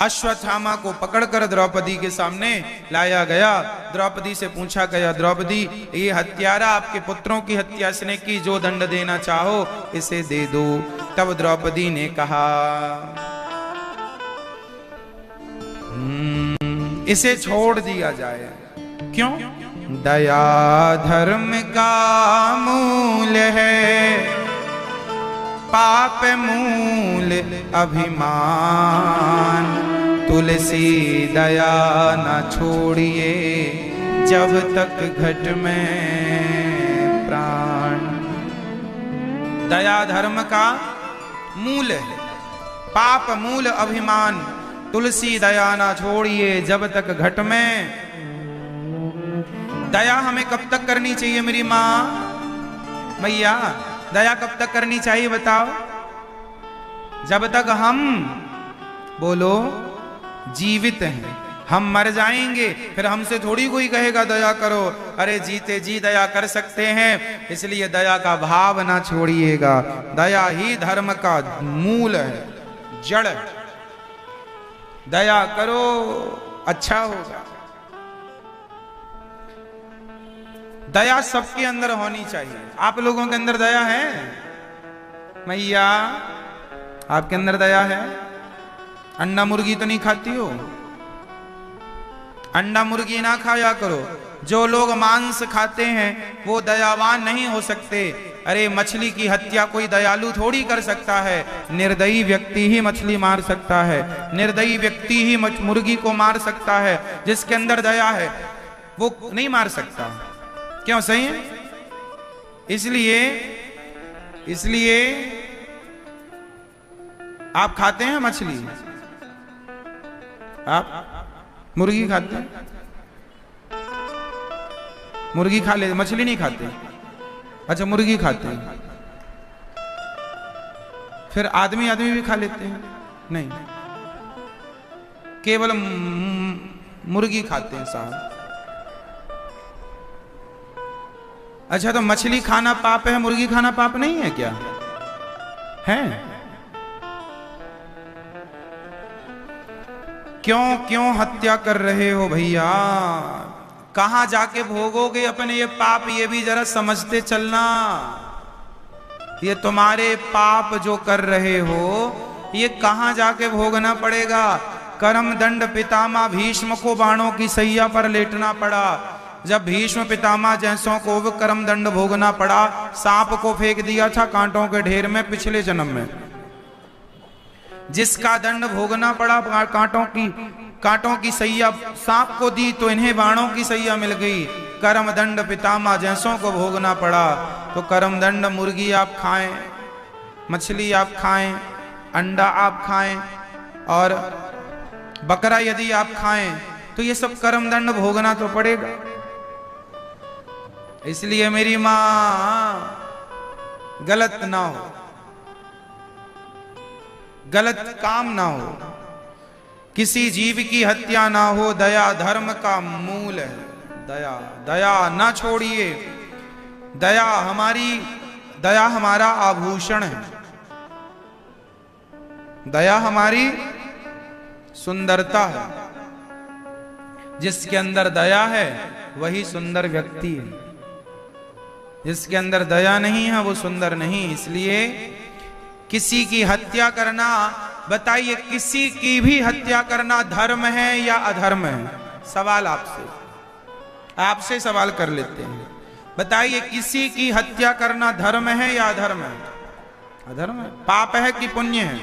अश्वत्थामा को पकड़कर द्रौपदी के सामने लाया गया। द्रौपदी से पूछा गया, द्रौपदी ये हत्यारा आपके पुत्रों की हत्या इसने की, जो दंड देना चाहो इसे दे दो। तब द्रौपदी ने कहा, इसे छोड़ दिया जाए। क्यों? दया धर्म का मूल है, पाप मूल अभिमान, तुलसी दया न छोड़िए जब तक घट में प्राण। दया धर्म का मूल है, पाप मूल अभिमान, तुलसी दया न छोड़िए जब तक घट में। दया हमें कब तक करनी चाहिए मेरी माँ? भैया दया कब तक करनी चाहिए बताओ? जब तक हम, बोलो, जीवित हैं। हम मर जाएंगे फिर हमसे थोड़ी कोई कहेगा दया करो। अरे जीते जी दया कर सकते हैं, इसलिए दया का भाव ना छोड़िएगा। दया ही धर्म का मूल है, जड़ है। दया करो, अच्छा होगा। दया सबके अंदर होनी चाहिए। आप लोगों के अंदर दया है? मैया आपके अंदर दया है? अंडा मुर्गी तो नहीं खाती हो? अंडा मुर्गी ना खाया करो। जो लोग मांस खाते हैं वो दयावान नहीं हो सकते। अरे मछली की हत्या कोई दयालु थोड़ी कर सकता है। निर्दयी व्यक्ति ही मछली मार सकता है, निर्दयी व्यक्ति ही मुर्गी को मार सकता है। जिसके अंदर दया है वो नहीं मार सकता। क्यों? सही है। इसलिए आप खाते हैं मछली? आप मुर्गी खाते हैं? मुर्गी खा ले, मछली नहीं खाते? अच्छा, मुर्गी खाते हैं। फिर आदमी भी खा लेते हैं? नहीं, केवल मुर्गी खाते हैं साहब। अच्छा, तो मछली खाना पाप है, मुर्गी खाना पाप नहीं है क्या? है? क्यों हत्या कर रहे हो भैया? कहां जाके भोगोगे अपने ये पाप? ये भी जरा समझते चलना। ये तुम्हारे पाप जो कर रहे हो ये कहां जाके भोगना पड़ेगा? कर्म दंड पितामह भीष्म को बाणों की सैया पर लेटना पड़ा। जब भीष्म पितामह जैसों को वो कर्म दंड भोगना पड़ा, सांप को फेंक दिया था कांटों के ढेर में पिछले जन्म में। जिसका दंड भोगना पड़ा कांटों की सैया सांप को दी तो इन्हें बाणों की सैया मिल गई। कर्म दंड पितामह जैसों को भोगना पड़ा। तो कर्म दंड मुर्गी आप खाएं, मछली आप खाएं, अंडा आप खाएं और बकरा यदि आप खाएं तो ये सब कर्म दंड भोगना तो पड़ेगा। इसलिए मेरी मां गलत ना हो, गलत काम ना हो, किसी जीव की हत्या ना हो। दया धर्म का मूल है। दया ना छोड़िए। दया हमारा आभूषण है। दया हमारी सुंदरता है। जिसके अंदर दया है वही सुंदर व्यक्ति है, जिसके अंदर दया नहीं है वो सुंदर नहीं। इसलिए किसी की हत्या करना, बताइए किसी की भी हत्या करना धर्म है या अधर्म है? सवाल आपसे सवाल कर लेते हैं, बताइए किसी की हत्या करना धर्म है या अधर्म है? अधर्म है। पाप है कि पुण्य है?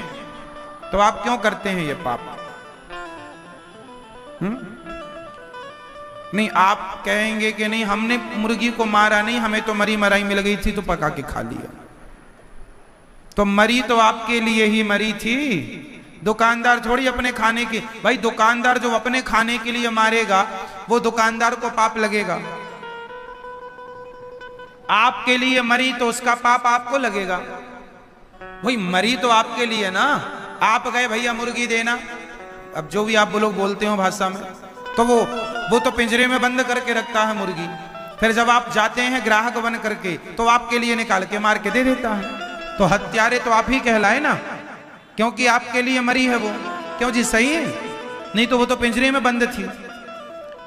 तो आप क्यों करते हैं ये पाप? नहीं, आप कहेंगे कि नहीं हमने मुर्गी को मारा नहीं, हमें तो मरी मराई मिल गई थी तो पका के खा लिया। तो मरी तो आपके लिए ही मरी थी, दुकानदार थोड़ी अपने खाने के। भाई दुकानदार जो अपने खाने के लिए मारेगा वो दुकानदार को पाप लगेगा, आपके लिए मरी तो उसका पाप आपको लगेगा। भाई मरी तो आपके लिए ना, आप गए भैया मुर्गी देना, अब जो भी आप लोग बोलते हो भाषा में, तो वो तो पिंजरे में बंद करके रखता है मुर्गी, फिर जब आप जाते हैं ग्राहक बन करके तो आपके लिए निकाल के मार के दे देता है। तो हत्यारे तो आप ही कहलाए ना, क्योंकि आपके लिए मरी है वो। क्यों जी, सही है? नहीं तो वो तो पिंजरे में बंद थी।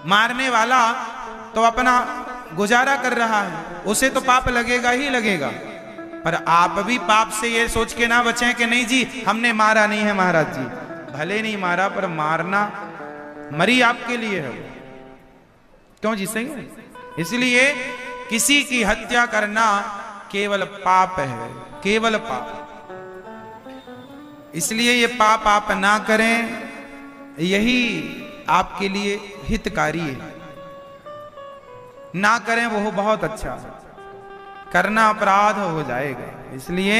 मारने वाला तो अपना गुजारा कर रहा है, उसे तो पाप लगेगा ही लगेगा। पर आप भी पाप से ये सोच के ना बचें कि नहीं जी हमने मारा नहीं है महाराज जी। भले नहीं मारा पर मारना, मरी आपके लिए है। क्यों जी, सही है? इसलिए किसी की हत्या करना केवल पाप है, केवल पाप। इसलिए ये पाप आप ना करें, यही आपके लिए हितकारी है। ना करें वो बहुत अच्छा है, करना अपराध हो जाएगा। इसलिए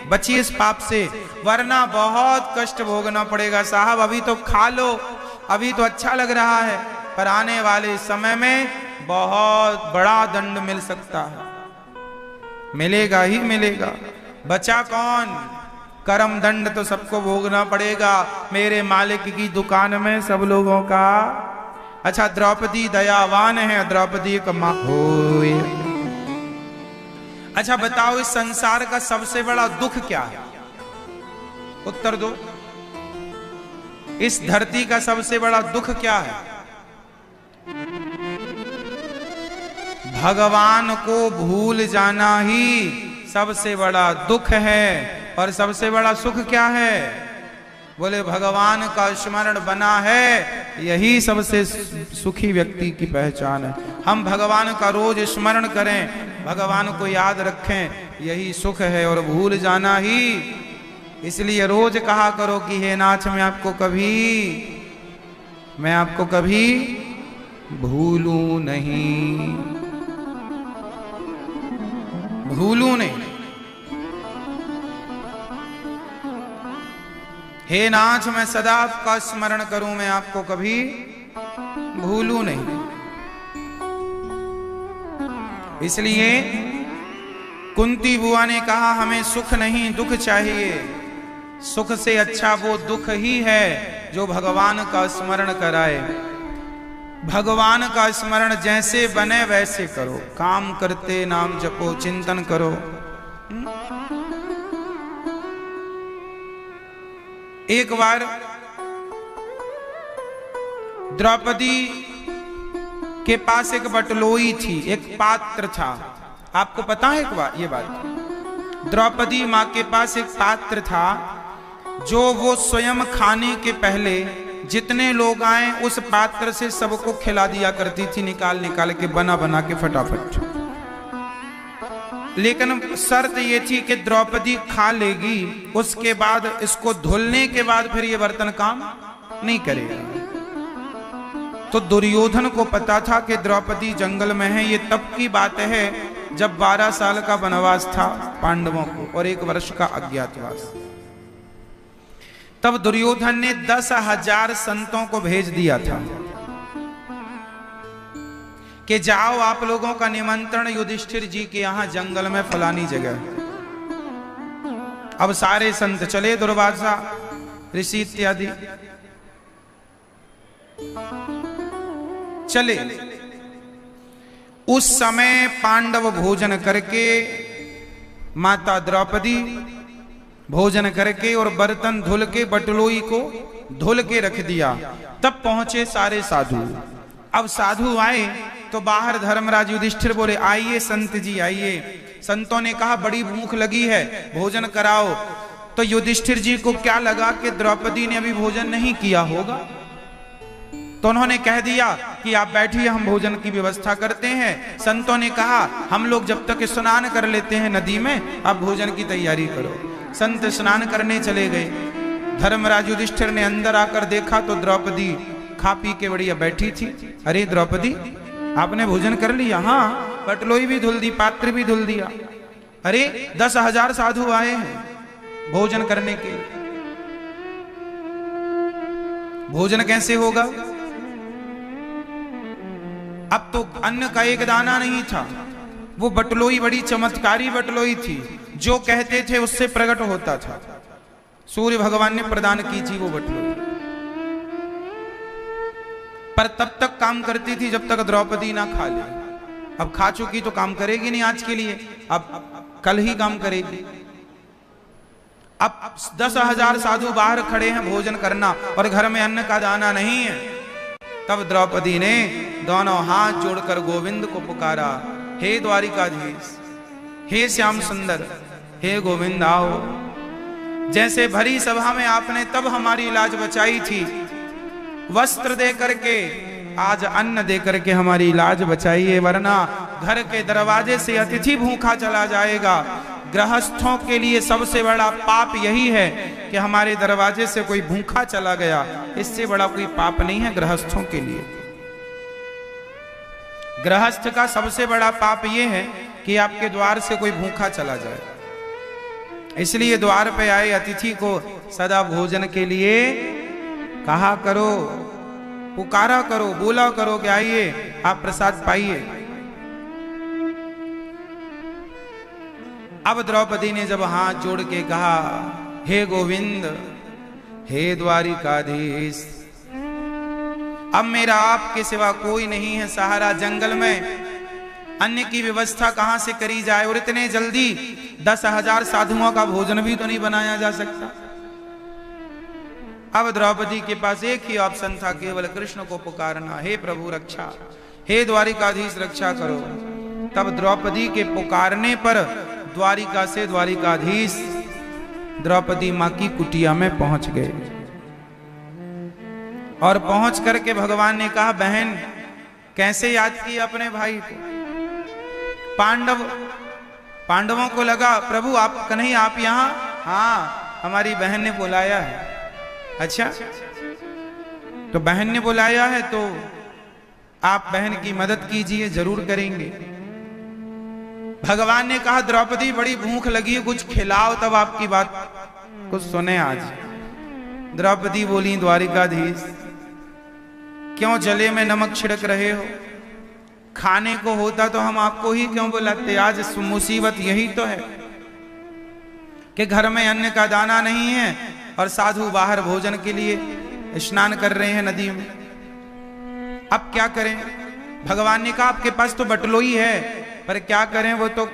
बचिए इस पाप से, वरना बहुत कष्ट भोगना पड़ेगा। साहब अभी तो खा लो, अभी तो अच्छा लग रहा है, पर आने वाले समय में बहुत बड़ा दंड मिल सकता है, मिलेगा ही मिलेगा। बचा कौन? कर्म दंड तो सबको भोगना पड़ेगा, मेरे मालिक की दुकान में सब लोगों का। अच्छा, द्रौपदी दयावान है, द्रौपदी का मां होए। अच्छा बताओ, इस संसार का सबसे बड़ा दुख क्या है? उत्तर दो। इस धरती का सबसे बड़ा दुख क्या है? भगवान को भूल जाना ही सबसे बड़ा दुख है। और सबसे बड़ा सुख क्या है? बोले भगवान का स्मरण बना है, यही सबसे सुखी व्यक्ति की पहचान है। हम भगवान का रोज स्मरण करें, भगवान को याद रखें, यही सुख है। और भूल जाना ही, इसलिए रोज कहा करो कि हे नाथ मैं आपको कभी भूलूं नहीं, भूलूं नहीं। हे नाथ मैं सदा आपका स्मरण करूं, मैं आपको कभी भूलूं नहीं। इसलिए कुंती बुआ ने कहा हमें सुख नहीं दुख चाहिए। सुख से अच्छा वो दुख ही है जो भगवान का स्मरण कराए। भगवान का स्मरण जैसे बने वैसे करो, काम करते नाम जपो, चिंतन करो। एक बार द्रौपदी के पास एक बटलोई थी, एक पात्र था। आपको पता है ये बात? द्रौपदी माँ के पास एक पात्र था जो वो स्वयं खाने के पहले जितने लोग आए उस पात्र से सबको खिला दिया करती थी, निकाल निकाल के, बना बना के फटाफट। लेकिन शर्त ये थी कि द्रौपदी खा लेगी, उसके बाद इसको धुलने के बाद फिर ये बर्तन काम नहीं करेगा। तो दुर्योधन को पता था कि द्रौपदी जंगल में है। ये तब की बात है जब 12 साल का वनवास था पांडवों को और 1 वर्ष का अज्ञातवास। तब दुर्योधन ने 10,000 संतों को भेज दिया था कि जाओ आप लोगों का निमंत्रण युधिष्ठिर जी के यहां जंगल में फलानी जगह। अब सारे संत चले, दुर्वासा ऋषि इत्यादि चले। उस समय पांडव भोजन करके, माता द्रौपदी भोजन करके और बर्तन धुल के, बटलोई को धुल के रख दिया। तब पहुंचे सारे साधु। अब साधु आए तो बाहर धर्मराज युधिष्ठिर बोले, आइए संत जी आइए। संतों ने कहा बड़ी भूख लगी है, भोजन कराओ। तो युधिष्ठिर जी को क्या लगा कि द्रौपदी ने अभी भोजन नहीं किया होगा, तो उन्होंने कह दिया कि आप बैठिए, हम भोजन की व्यवस्था करते हैं। संतों ने कहा हम लोग जब तक स्नान कर लेते हैं नदी में, आप भोजन की तैयारी करो। संत स्नान करने चले गए। धर्मराज युधिष्ठिर ने अंदर आकर देखा तो द्रौपदी खा पी के बढ़िया बैठी थी। अरे द्रौपदी, आपने भोजन कर लिया? हाँ, पटलोई भी धुल दी, पात्र भी धुल दिया। अरे 10,000 साधु आए हैं भोजन करने के, भोजन कैसे होगा? अब तो अन्न का एक दाना नहीं था। वो बटलोई बड़ी चमत्कारी बटलोई थी, जो कहते थे उससे प्रकट होता था। सूर्य भगवान ने प्रदान की थी वो बटलोई, पर तब तक काम करती थी जब तक द्रौपदी ना खा ले। अब खा चुकी तो काम करेगी नहीं आज के लिए, अब कल ही काम करेगी। अब 10,000 साधु बाहर खड़े हैं भोजन करना, और घर में अन्न का दाना नहीं है। तब द्रौपदी ने दोनों हाथ जोड़कर गोविंद को पुकारा, हे द्वारिकाधीश, हे श्याम सुंदर, हे गोविंद आओ। जैसे भरी सभा में आपने तब हमारी लाज बचाई थी, वस्त्र दे करके आज अन्न दे करके हमारी लाज बचाइए, वरना घर के दरवाजे से अतिथि भूखा चला जाएगा। गृहस्थों के लिए सबसे बड़ा पाप यही है कि हमारे दरवाजे से कोई भूखा चला गया, इससे बड़ा कोई पाप नहीं है गृहस्थों के लिए। गृहस्थ का सबसे बड़ा पाप यह है कि आपके द्वार से कोई भूखा चला जाए। इसलिए द्वार पे आए अतिथि को सदा भोजन के लिए कहा करो, पुकारा करो, बोला करो कि आइए आप प्रसाद पाइए। अब द्रौपदी ने जब हाथ जोड़ के कहा, हे गोविंद, हे द्वारिकाधीश, अब मेरा आपके सिवा कोई नहीं है सहारा। जंगल में अन्न की व्यवस्था कहां से करी जाए, और इतने जल्दी 10,000 साधुओं का भोजन भी तो नहीं बनाया जा सकता। अब द्रौपदी के पास एक ही ऑप्शन था, केवल कृष्ण को पुकारना, हे प्रभु रक्षा, हे द्वारिकाधीश रक्षा करो। तब द्रौपदी के पुकारने पर द्वारिका से द्वारिकाधीश द्रौपदी मां की कुटिया में पहुंच गए। और पहुंच करके भगवान ने कहा, बहन कैसे याद किया अपने भाई को? पांडवों को लगा प्रभु आप नहीं, आप यहां? हाँ, हमारी बहन ने बुलाया है। अच्छा, तो बहन ने बुलाया है तो आप बहन की मदद कीजिए, जरूर करेंगे। भगवान ने कहा, द्रौपदी बड़ी भूख लगी है, कुछ खिलाओ, तब आपकी बात कुछ सुने आज। द्रौपदी बोली, द्वारिकाधीश क्यों जले में नमक छिड़क रहे हो? खाने को होता तो हम आपको ही क्यों बुलाते? आज मुसीबत यही तो है कि घर में अन्न का दाना नहीं है और साधु बाहर भोजन के लिए स्नान कर रहे हैं नदी में। अब क्या करें? भगवान ने कहा, आपके पास तो बटलोई है, पर क्या करें, वो तो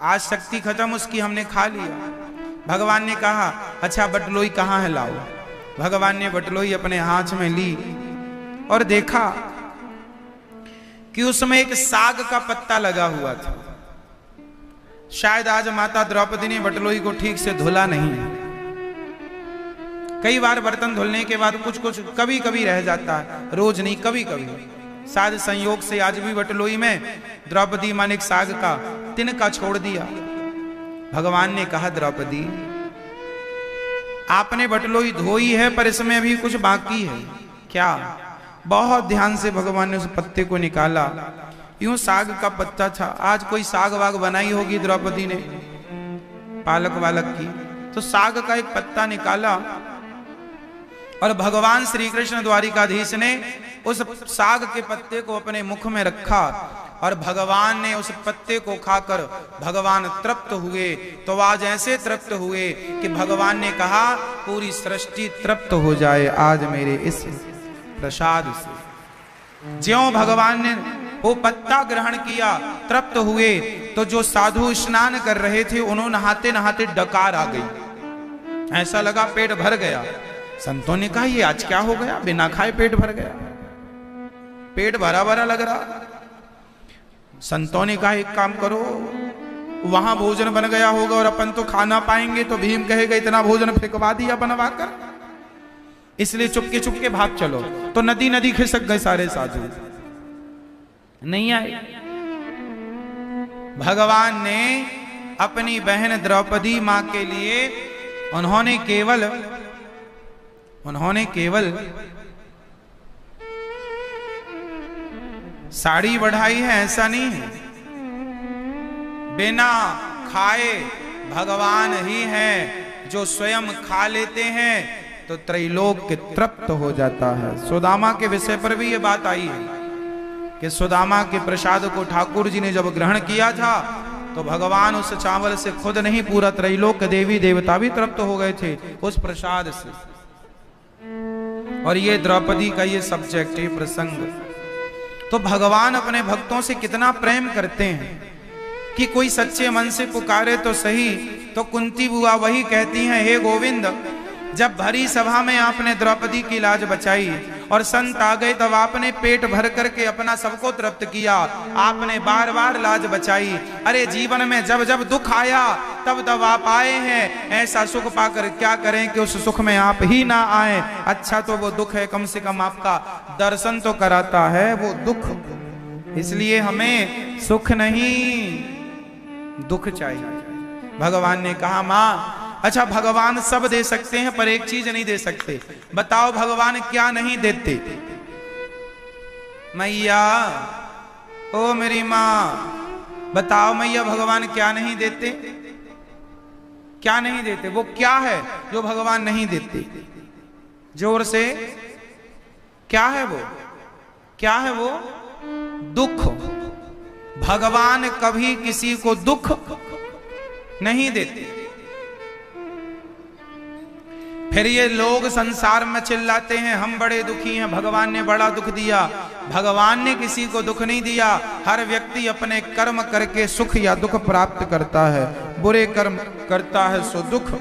आज शक्ति खत्म उसकी, हमने खा लिया। भगवान ने कहा, अच्छा बटलोई कहाँ है, लाओ। भगवान ने बटलोई अपने हाथ में ली और देखा कि उसमें एक साग का पत्ता लगा हुआ था। शायद आज माता द्रौपदी ने बटलोई को ठीक से धुला नहीं। कई बार बर्तन धुलने के बाद कुछ कुछ कभी कभी रह जाता है, रोज नहीं, कभी कभी। शायद संयोग से आज भी बटलोई में द्रौपदी मां ने एक साग का तिनका छोड़ दिया। भगवान ने कहा, द्रौपदी आपने बटलोई धोई है, पर इसमें अभी कुछ बाकी है। क्या? बहुत ध्यान से भगवान ने उस पत्ते को निकाला। यूं साग का पत्ता था। आज कोई साग वाग बनाई होगी द्रौपदी ने, पालक वालक की, तो साग का एक पत्ता निकाला और भगवान श्री कृष्ण द्वारिकाधीश ने उस साग के पत्ते को अपने मुख में रखा और भगवान ने उस पत्ते को खाकर भगवान तृप्त हुए। तो आज ऐसे तृप्त हुए कि भगवान ने कहा, पूरी सृष्टि तृप्त हो जाए आज मेरे इस प्रसाद से। ज्यों भगवान ने वो पत्ता ग्रहण किया, तृप्त हुए, तो जो साधु स्नान कर रहे थे उन्होंने नहाते नहाते डकार आ गई। ऐसा लगा पेट भर गया। संतों ने कहा, ये आज क्या हो गया, बिना खाए पेट भर गया। पेट भरा भरा लग रहा। संतों ने कहा एक काम करो, वहां भोजन बन गया होगा और अपन तो खाना पाएंगे, तो भीम कहेगा इतना भोजन फेंकवा दिया बनवा कर, इसलिए चुपके चुपके भाग चलो। तो नदी नदी खिसक गए सारे साधु, नहीं आए। भगवान ने अपनी बहन द्रौपदी मां के लिए उन्होंने केवल साड़ी बढ़ाई है, ऐसा नहीं है। बिना खाए भगवान ही हैं जो स्वयं खा लेते हैं तो त्रैलोक्य तृप्त हो जाता है। सुदामा के विषय पर भी ये बात आई है कि सुदामा के प्रसाद को ठाकुर जी ने जब ग्रहण किया था तो भगवान उस चावल से खुद नहीं, पूरा त्रैलोक्य देवी देवता भी तृप्त हो गए थे उस प्रसाद से। और ये द्रौपदी का ये सब्जेक्टिव प्रसंग, तो भगवान अपने भक्तों से कितना प्रेम करते हैं कि कोई सच्चे मन से पुकारे तो सही। तो कुंती बुआ वही कहती हैं, हे गोविंद, जब भरी सभा में आपने द्रौपदी की लाज बचाई और संत आ गए तब आपने पेट भर करके अपना सबको तृप्त किया, आपने बार बार लाज बचाई। अरे जीवन में जब जब दुख आया तब तब आप आए हैं, ऐसा सुख पाकर क्या करें कि उस सुख में आप ही ना आए। अच्छा तो वो दुख है, कम से कम आपका दर्शन तो कराता है वो दुख। इसलिए हमें सुख नहीं दुख चाहिए। भगवान ने कहा मां, अच्छा भगवान सब दे सकते हैं पर एक चीज नहीं दे सकते। बताओ भगवान क्या नहीं देते? मैया, ओ मेरी मां, बताओ मैया भगवान क्या नहीं देते? क्या नहीं देते? वो क्या है जो भगवान नहीं देते? जोर से, क्या है वो? क्या है वो? दुख। भगवान कभी किसी को दुख नहीं देते। फिर ये लोग संसार में चिल्लाते हैं हम बड़े दुखी हैं, भगवान ने बड़ा दुख दिया। भगवान ने किसी को दुख नहीं दिया। हर व्यक्ति अपने कर्म करके सुख या दुख प्राप्त करता है। बुरे कर्म करता है सो दुख,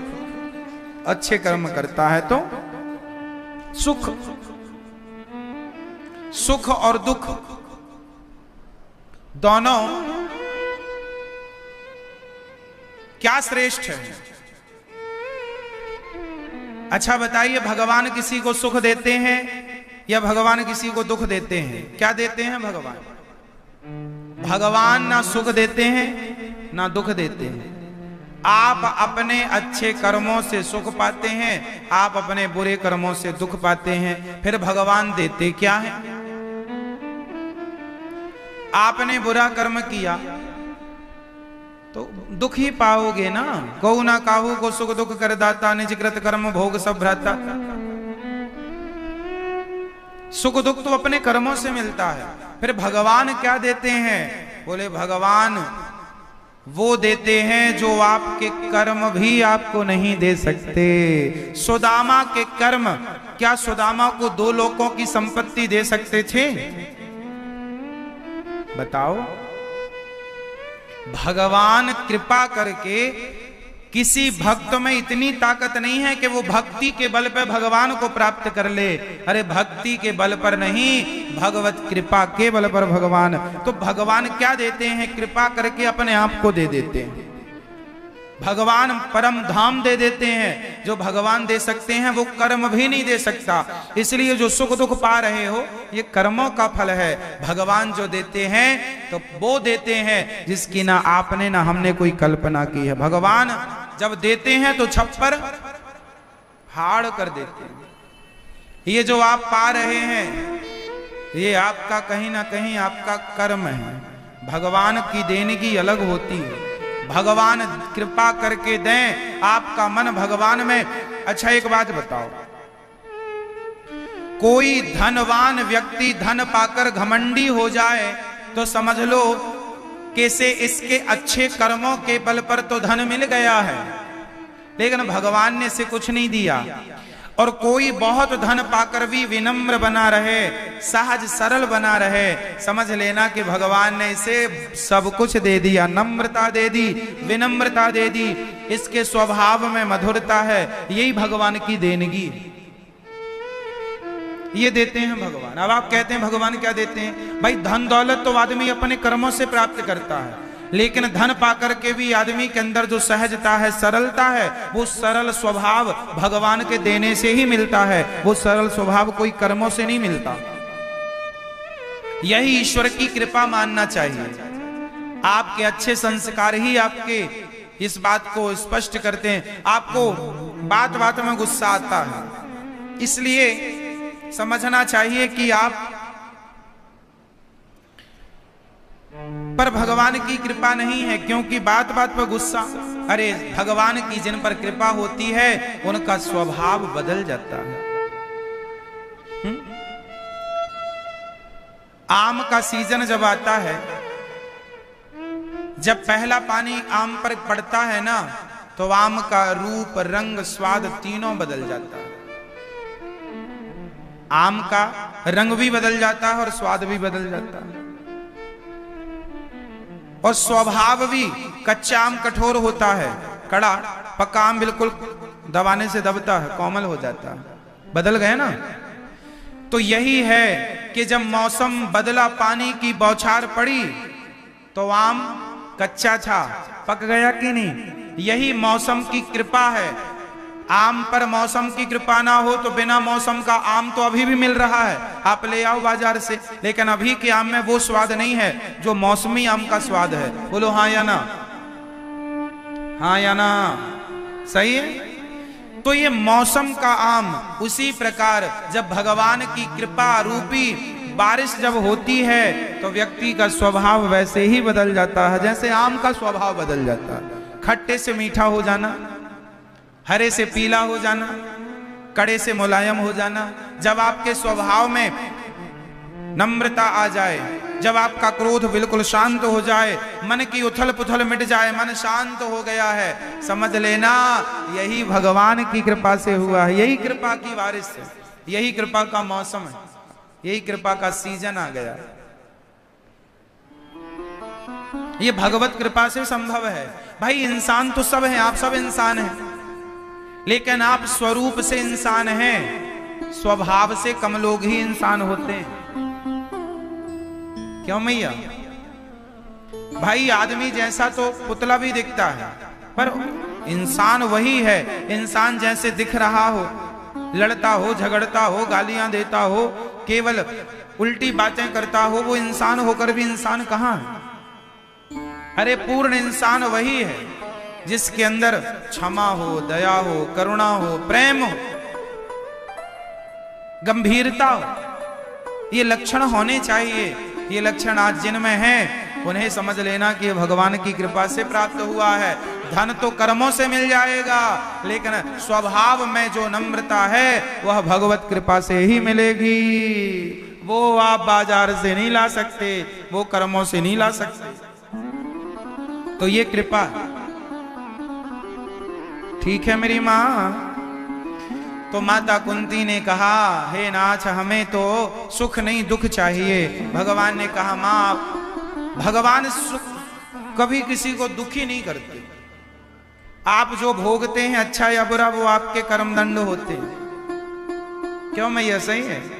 अच्छे कर्म करता है तो सुख। सुख और दुख दोनों क्या श्रेष्ठ है? अच्छा बताइए, भगवान किसी को सुख देते हैं या भगवान किसी को दुख देते हैं? क्या देते हैं भगवान? भगवान ना सुख देते हैं ना दुख देते हैं। आप अपने अच्छे कर्मों से सुख पाते हैं, आप अपने बुरे कर्मों से दुख पाते हैं। फिर भगवान देते क्या है? आपने बुरा कर्म किया तो दुख ही पाओगे ना। गौ ना काहू को सुख दुख कर दाता, निजकृत कर्म भोग सब भ्राता। सुख दुख तो अपने कर्मों से मिलता है। फिर भगवान क्या देते हैं? बोले भगवान वो देते हैं जो आपके कर्म भी आपको नहीं दे सकते। सुदामा के कर्म क्या सुदामा को 2 लोकों की संपत्ति दे सकते थे? बताओ। भगवान कृपा करके किसी भक्त में इतनी ताकत नहीं है कि वो भक्ति के बल पर भगवान को प्राप्त कर ले। अरे भक्ति के बल पर नहीं, भगवत कृपा के बल पर भगवान। तो भगवान क्या देते हैं? कृपा करके अपने आप को दे देते हैं। भगवान परम धाम दे देते हैं। जो भगवान दे सकते हैं वो कर्म भी नहीं दे सकता। इसलिए जो सुख दुख पा रहे हो ये कर्मों का फल है। भगवान जो देते हैं तो वो देते हैं जिसकी ना आपने ना हमने कोई कल्पना की है। भगवान जब देते हैं तो छप्पर हाड़ कर देते हैं। ये जो आप पा रहे हैं ये आपका कहीं ना कहीं आपका कर्म है। भगवान की देनगी अलग होती है। भगवान कृपा करके दें, आपका मन भगवान में। अच्छा एक बात बताओ, कोई धनवान व्यक्ति धन पाकर घमंडी हो जाए तो समझ लो कैसे इसके अच्छे कर्मों के बल पर तो धन मिल गया है, लेकिन भगवान ने इसे कुछ नहीं दिया। और कोई बहुत धन पाकर भी विनम्र बना रहे, सहज सरल बना रहे, समझ लेना कि भगवान ने इसे सब कुछ दे दिया। नम्रता दे दी, विनम्रता दे दी, इसके स्वभाव में मधुरता है। यही भगवान की देनगी। ये देते हैं भगवान। अब आप कहते हैं भगवान क्या देते हैं? भाई धन दौलत तो आदमी अपने कर्मों से प्राप्त करता है, लेकिन धन पाकर के भी आदमी के अंदर जो सहजता है, सरलता है, वो सरल स्वभाव भगवान के देने से ही मिलता है। वो सरल स्वभाव कोई कर्मों से नहीं मिलता। यही ईश्वर की कृपा मानना चाहिए। आपके अच्छे संस्कार ही आपके इस बात को स्पष्ट करते हैं। आपको बात बात में गुस्सा आता है, इसलिए समझना चाहिए कि आप पर भगवान की कृपा नहीं है, क्योंकि बात बात पर गुस्सा। अरे भगवान की जिन पर कृपा होती है उनका स्वभाव बदल जाता है। आम का सीजन जब आता है, जब पहला पानी आम पर पड़ता है ना, तो आम का रूप, रंग, स्वाद तीनों बदल जाता है। आम का रंग भी बदल जाता है और स्वाद भी बदल जाता है, और स्वभाव भी। कच्चा आम कठोर होता है, कड़ा, पक्का आम बिल्कुल दबाने से दबता है, कोमल हो जाता है। बदल गए ना? तो यही है कि जब मौसम बदला, पानी की बौछार पड़ी, तो आम कच्चा था, पक गया कि नहीं? यही मौसम की कृपा है। आम पर मौसम की कृपा ना हो तो बिना मौसम का आम तो अभी भी मिल रहा है, आप ले आओ बाजार से, लेकिन अभी के आम में वो स्वाद नहीं है जो मौसमी आम का स्वाद है। बोलो हाँ या ना? हाँ या ना? सही है। तो ये मौसम का आम, उसी प्रकार जब भगवान की कृपा रूपी बारिश जब होती है तो व्यक्ति का स्वभाव वैसे ही बदल जाता है जैसे आम का स्वभाव बदल जाता है। खट्टे से मीठा हो जाना, हरे से पीला हो जाना, कड़े से मुलायम हो जाना। जब आपके स्वभाव में नम्रता आ जाए, जब आपका क्रोध बिल्कुल शांत हो जाए, मन की उथल पुथल मिट जाए, मन शांत हो गया है, समझ लेना यही भगवान की कृपा से हुआ है। यही कृपा की बारिश है, यही कृपा का मौसम है, यही कृपा का सीजन आ गया। ये भगवत कृपा से संभव है। भाई इंसान तो सब हैं, आप सब इंसान हैं, लेकिन आप स्वरूप से इंसान हैं, स्वभाव से कम लोग ही इंसान होते हैं। क्यों मैया? भाई आदमी जैसा तो पुतला भी दिखता है, पर इंसान वही है। इंसान जैसे दिख रहा हो, लड़ता हो, झगड़ता हो, गालियां देता हो, केवल उल्टी बातें करता हो, वो इंसान होकर भी इंसान कहां है? अरे पूर्ण इंसान वही है जिसके अंदर क्षमा हो, दया हो, करुणा हो, प्रेम हो, गंभीरता हो। ये लक्षण होने चाहिए। ये लक्षण आज जिनमें हैं उन्हें समझ लेना कि भगवान की कृपा से प्राप्त हुआ है। धन तो कर्मों से मिल जाएगा, लेकिन स्वभाव में जो नम्रता है वह भगवत कृपा से ही मिलेगी। वो आप बाजार से नहीं ला सकते, वो कर्मों से नहीं ला सकते। तो ये कृपा, ठीक है मेरी माँ? तो माता कुंती ने कहा, हे नाथ हमें तो सुख नहीं दुख चाहिए। भगवान ने कहा, माँ भगवान सुख कभी किसी को दुखी नहीं करते। आप जो भोगते हैं अच्छा या बुरा वो आपके कर्मदंड होते हैं। क्यों मैया? सही है।